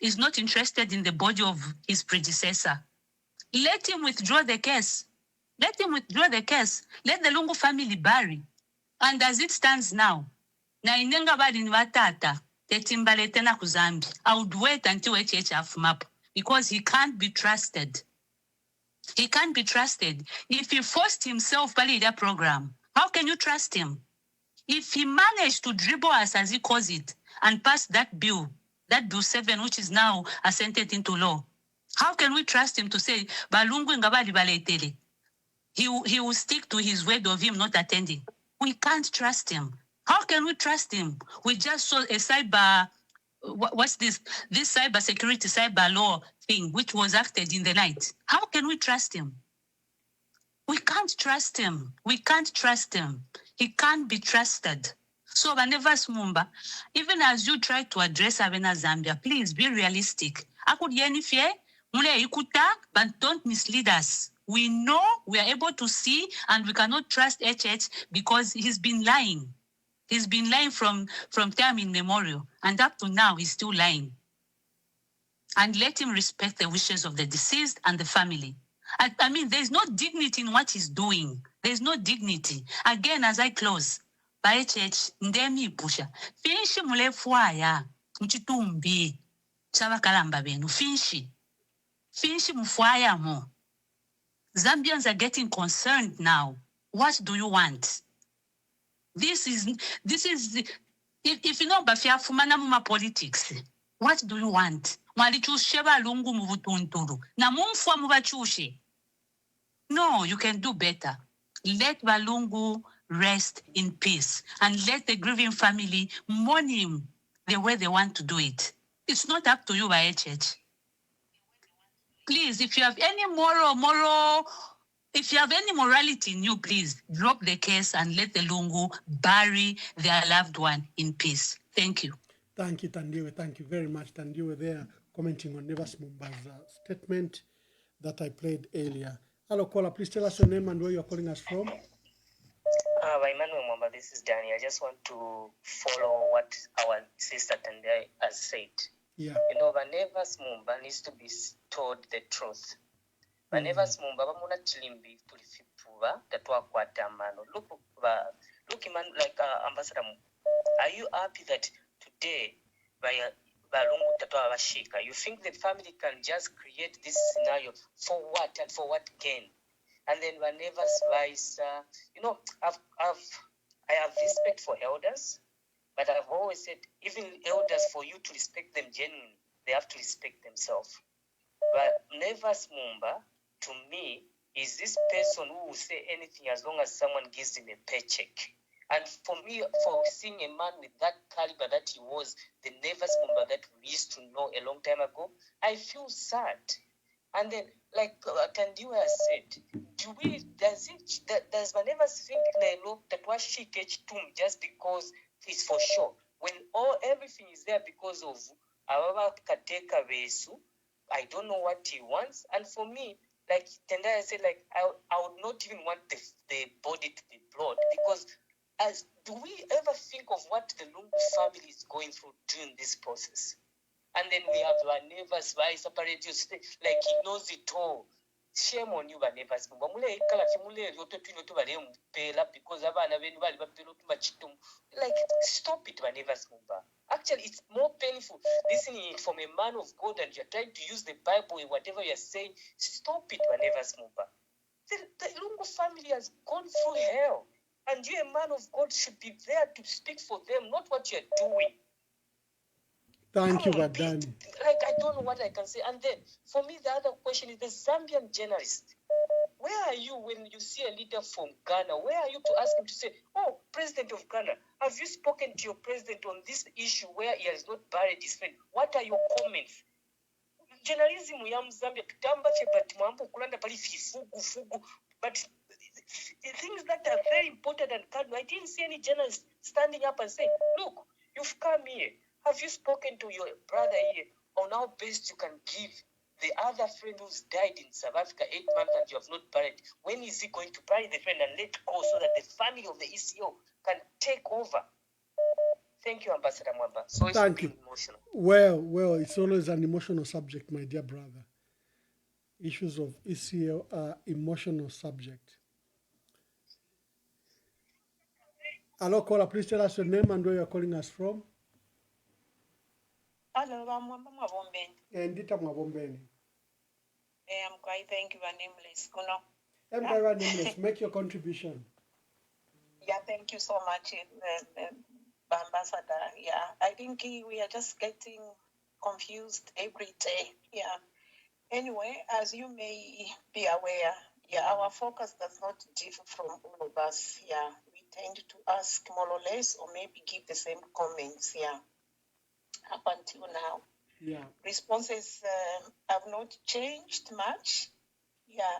is not interested in the body of his predecessor, let him withdraw the case. Let him withdraw the case. Let the Lungu family bury. And as it stands now, na inenga badi niwatata, tetimbaletena kuzambi. I would wait until HH have map because he can't be trusted. He can't be trusted. If he forced himself by that program, how can you trust him? If he managed to dribble us, as he calls it, and pass that bill 7, which is now assented into law, how can we trust him to say, Balungu ngabali baletele? He will stick to his word of him not attending. We can't trust him. How can we trust him? We just saw a cyber, what's this cyber security, cyber law thing, which was acted in the night. How can we trust him? We can't can't trust him. We can't trust him. He can't be trusted. So whenever Smumba, even as you try to address Avena Zambia, please be realistic. I could hear any fear, but don't mislead us. We know, we are able to see, and we cannot trust Ecz because he's been lying. He's been lying from time immemorial, and up to now, he's still lying. And let him respect the wishes of the deceased and the family. I mean, there's no dignity in what he's doing. There's no dignity. Again, as I close, by Ecz, ndemi pusha. Finshi mulefwaya, mchitumbi, chava kalamba benu, finshi. Finshi mfwaya mo. Zambians are getting concerned now. What do you want? This is if you know Bafia Fumana Muma politics, what do you want? Mwalichusheba lungu muvutunturu. Na mumfwa mubachushe. No, you can do better. Let Balungu rest in peace and let the grieving family mourn him the way they want to do it. It's not up to you, Ecz. Please, if you have any if you have any morality in you, please drop the case and let the Lungu bury their loved one in peace. Thank you. Thank you, Tandiwe. Thank you very much. Tandiwe there commenting on Nevas Mumba's statement that I played earlier. Hello, caller. Please tell us your name and where you're calling us from. Emmanuel Mwamba, this is Danny. I just want to follow what our sister Tandiwe has said. Yeah. You know, whenever Mumba needs to be told the truth. Whenever Mumba, bamuna chilimbi tulifipuva tatwa kwa tamano. Look, man, like Ambassador, are you happy that today by Balungu tatwa washika? You think the family can just create this scenario for what and for what gain? And then whenever vice, you know, I have respect for elders. But I've always said, even elders, for you to respect them genuinely, they have to respect themselves. But Nevas Mumba, to me, is this person who will say anything as long as someone gives him a paycheck. And for me, for seeing a man with that caliber that he was, the Nevas Mumba that we used to know a long time ago, I feel sad. And then, like Tandiwe has said, does Manevas think that was she catch tomb just because it's for sure? When everything is there because of our Kateka Vesu, I don't know what he wants. And for me, like Tendai said, like I would not even want the body to be brought, because do we ever think of what the Lungu family is going through during this process? And then we have Vanevas, why separate you, like he knows it all. Shame on you, Vanevas. Like, stop it, Vanevas Mumba. Actually, it's more painful listening it from a man of God, and you're trying to use the Bible in whatever you're saying. Stop it, Vanevas Mumba. The Lungu family has gone through hell, and you, a man of God, should be there to speak for them, not what you're doing. Thank you, Badani. Like, I don't know what I can say. And then, for me, the other question is the Zambian journalist. Where are you when you see a leader from Ghana? Where are you to ask him to say, oh, President of Ghana, have you spoken to your president on this issue where he has not buried his friend? What are your comments? Journalism, Zambia, but the things that are very important and cardinal, I didn't see any journalist standing up and saying, look, you've come here. Have you spoken to your brother here on how best you can give the other friend who's died in South Africa 8 months and you have not buried? When is he going to bury the friend and let go so that the family of the ECO can take over? Thank you, Ambassador Mwamba. So it's Thank you. Emotional. Well, it's always an emotional subject, my dear brother. Issues of ECO are emotional subject. Hello, caller, please tell us your name and where you're calling us from. Hello, I'm Mwabombeni. Ndita Mwabombeni. I'm quite thank you, nameless. Nameless, make your contribution. Yeah, thank you so much, Ambassador. Yeah, I think we are just getting confused every day. Yeah. Anyway, as you may be aware, our focus does not differ from all of us. Yeah, we tend to ask more or less, or maybe give the same comments. Yeah. Up until now, responses have not changed much. Yeah,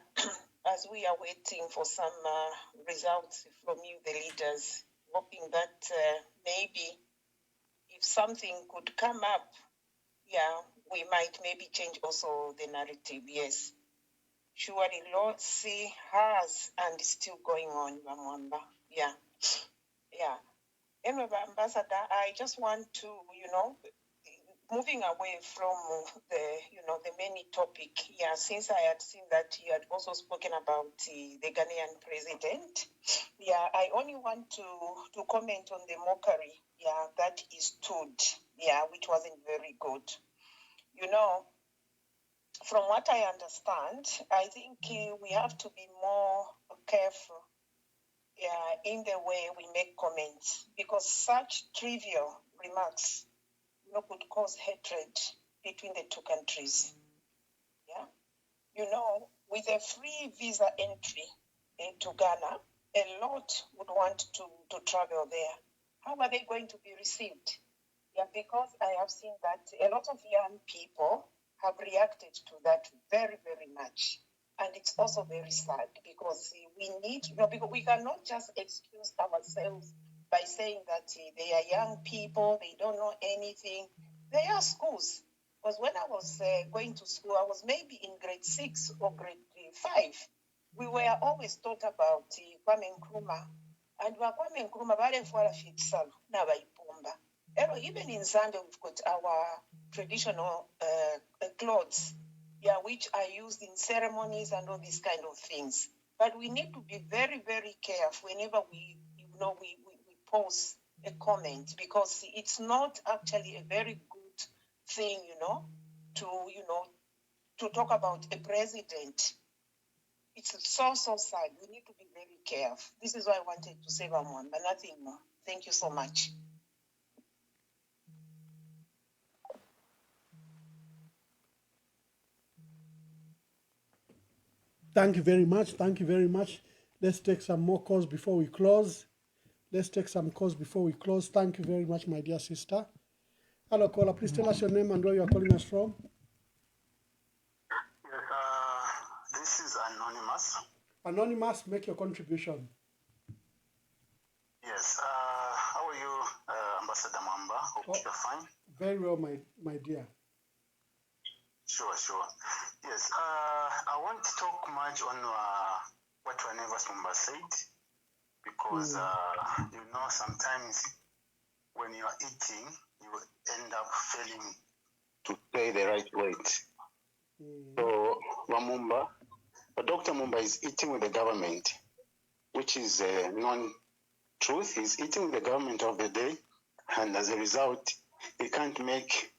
as we are waiting for some results from you, the leaders, hoping that maybe if something could come up, we might maybe change also the narrative. Yes, surely lots has and is still going on, Mamwamba. Yeah. Anyway, Ambassador, I just want to, moving away from the main topic, since I had seen that you had also spoken about the Ghanaian president, I only want to comment on the mockery, that he stood, which wasn't very good. From what I understand, I think we have to be more careful in the way we make comments, because such trivial remarks could cause hatred between the two countries. With a free visa entry into Ghana, a lot would want to travel there. How are they going to be received? Because I have seen that a lot of young people have reacted to that very, very much. And it's also very sad, because we need, because we cannot just excuse ourselves by saying that they are young people, they don't know anything. They are schools. Because when I was going to school, I was maybe in grade 6 or grade 5. We were always taught about Kwame Nkrumah. And Kwame Nkrumah, even in Zambia, we've got our traditional clothes, which are used in ceremonies and all these kind of things. But we need to be very, very careful whenever we post a comment, because it's not actually a very good thing, to talk about a president. It's so sad. We need to be very careful. This is what I wanted to say, Ramon, but nothing more. Thank you so much. Thank you very much. Thank you very much. Let's take some more calls before we close. Thank you very much, my dear sister. Hello, caller. Please tell us your name and where you are calling us from. Yes, this is Anonymous. Anonymous, make your contribution. Yes. How are you, Ambassador Mamba? Hope you're fine. Very well, my dear. Sure. Yes. I won't talk much on what Wanevas Mamba said, because sometimes when you are eating, you end up failing to say the right words. So Dr. Mumba is eating with the government, which is non-truth. He's eating with the government of the day, and as a result, he can't make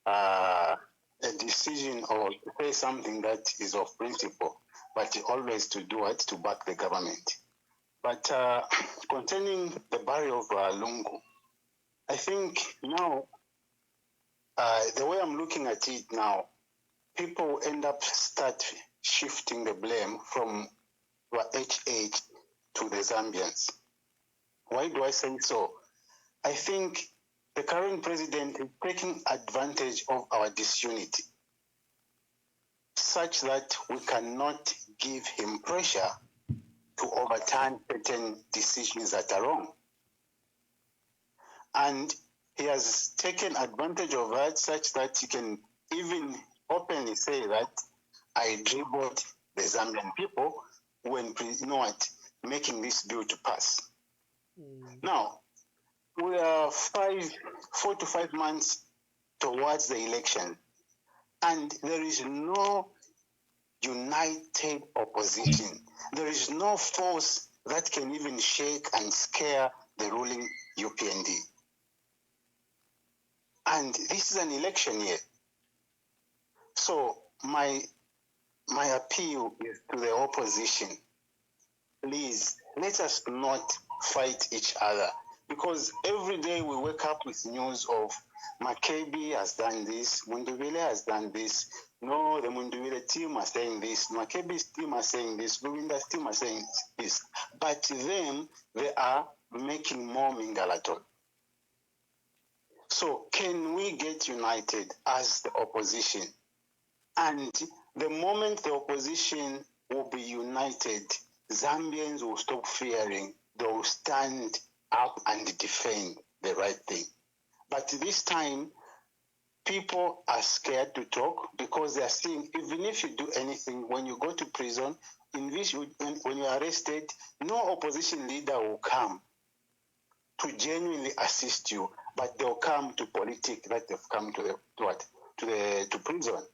a decision or say something that is of principle, but always to do it to back the government. But concerning the barrier of Lungu, I think now, the way I'm looking at it now, people end up start shifting the blame from HH to the Zambians. Why do I say so? I think the current president is taking advantage of our disunity, such that we cannot give him pressure to overturn certain decisions that are wrong. And he has taken advantage of that, such that he can even openly say that I dribbled the Zambian people when making this bill to pass. Now, we are 4 to 5 months towards the election, and there is no united opposition. There is no force that can even shake and scare the ruling UPND. And this is an election year. So my appeal is to the opposition. Please, let us not fight each other, because every day we wake up with news of Makebi has done this, Munduvile has done this. No, the Munduvile team are saying this, Makebi's team are saying this, Luwinda's team are saying this. But them, they are making more Mingalaton. So can we get united as the opposition? And the moment the opposition will be united. Zambians will stop fearing. They will stand up and defend the right thing. But this time, people are scared to talk because they are seeing, even if you do anything, when you go to prison, when you are arrested, no opposition leader will come to genuinely assist you, but they'll come to politics that they've come to prison.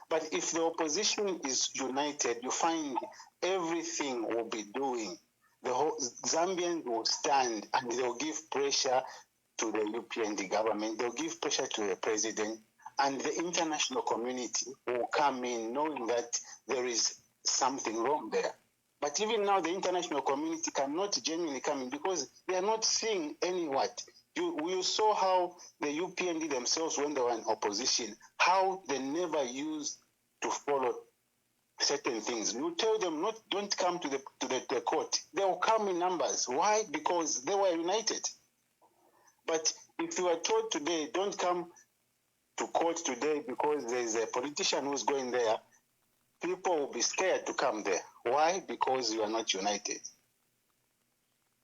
But if the opposition is united, you find everything will be doing. The whole Zambians will stand and they'll give pressure to the UPND government, they'll give pressure to the president, and the international community will come in knowing that there is something wrong there. But even now, the international community cannot genuinely come in because they are not seeing any what. You saw how the UPND themselves, when they were in opposition, how they never used to follow certain things. You tell them don't come to the court. They will come in numbers. Why? Because they were united. But if you are told today, don't come to court today because there is a politician who's going there, people will be scared to come there. Why? Because you are not united.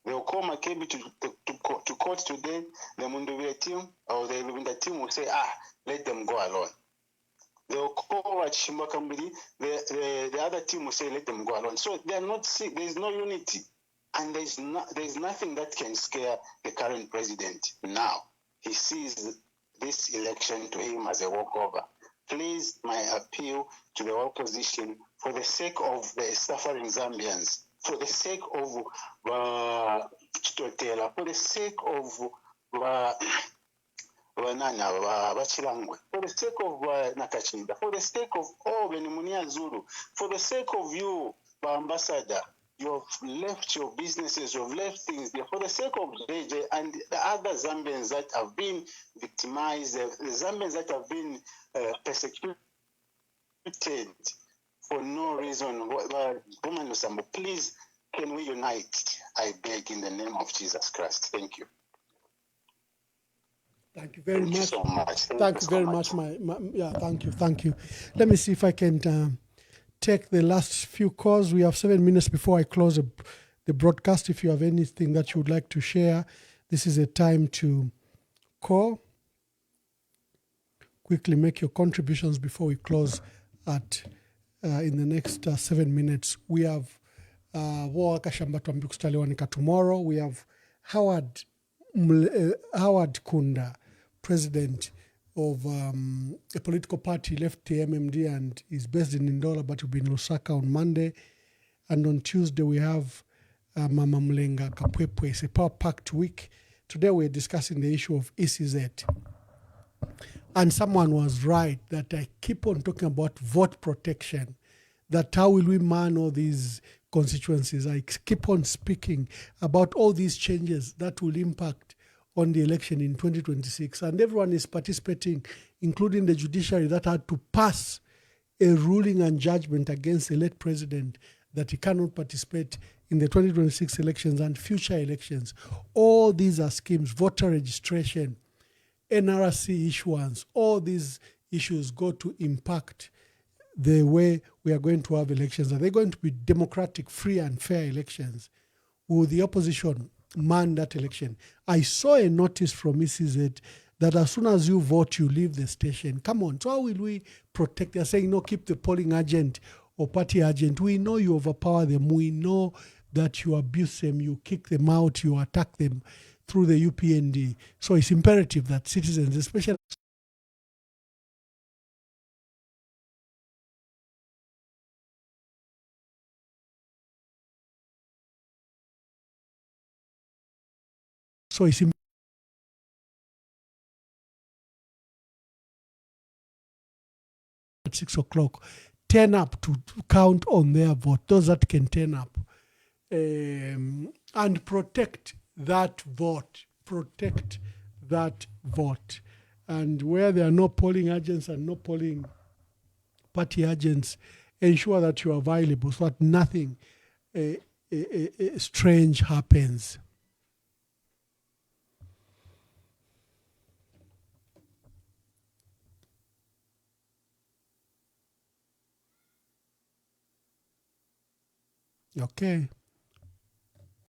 They will call Makebi to court today. The Munduvire team or the Lubinda team will say, let them go alone. They will call Chishimba Kambili. The other team will say, let them go alone. So they are not. There is no unity, and there is nothing that can scare the current president now. He sees this election to him as a walkover. Please, my appeal to the opposition, for the sake of the suffering Zambians, for the sake of Chitotela, for the sake of Bachilangwe, for the sake of Nakachinda, for the sake of all Benimunia Zulu, for the sake of you, Ambassador, you have left your businesses, you have left things there, for the sake of JJ and the other Zambians that have been victimized, the Zambians that have been persecuted for no reason. Please, can we unite? I beg in the name of Jesus Christ. Thank you. Thank you very much. So much. Thank you very much. Thank you. Let me see if I can take the last few calls. We have 7 minutes before I close the broadcast. If you have anything that you would like to share, this is a time to call. Quickly make your contributions before we close at in the next 7 minutes. We have tomorrow. We have Howard Kunda, president of a political party, left the MMD and is based in Ndola, but will be in Lusaka on Monday. And on Tuesday, we have Mama Mlenga Kapwepwe. It's a power-packed week. Today, we're discussing the issue of ECZ. And someone was right that I keep on talking about vote protection, that how will we man all these constituencies. I keep on speaking about all these changes that will impact on the election in 2026. And everyone is participating, including the judiciary that had to pass a ruling and judgment against the late president that he cannot participate in the 2026 elections and future elections. All these are schemes, voter registration, NRC issuance, all these issues go to impact the way we are going to have elections. Are they going to be democratic, free and fair elections? Will the opposition man that election? I saw a notice from ECZ that as soon as you vote, you leave the station. Come on, so how will we protect? They're saying, no, keep the polling agent or party agent. We know you overpower them. We know that you abuse them, you kick them out, you attack them through the UPND. So it's imperative that citizens, especially at 6 o'clock, turn up to count on their vote, those that can turn up, and protect that vote. Protect that vote. And where there are no polling agents and no polling party agents, ensure that you are available so that nothing strange happens. Okay.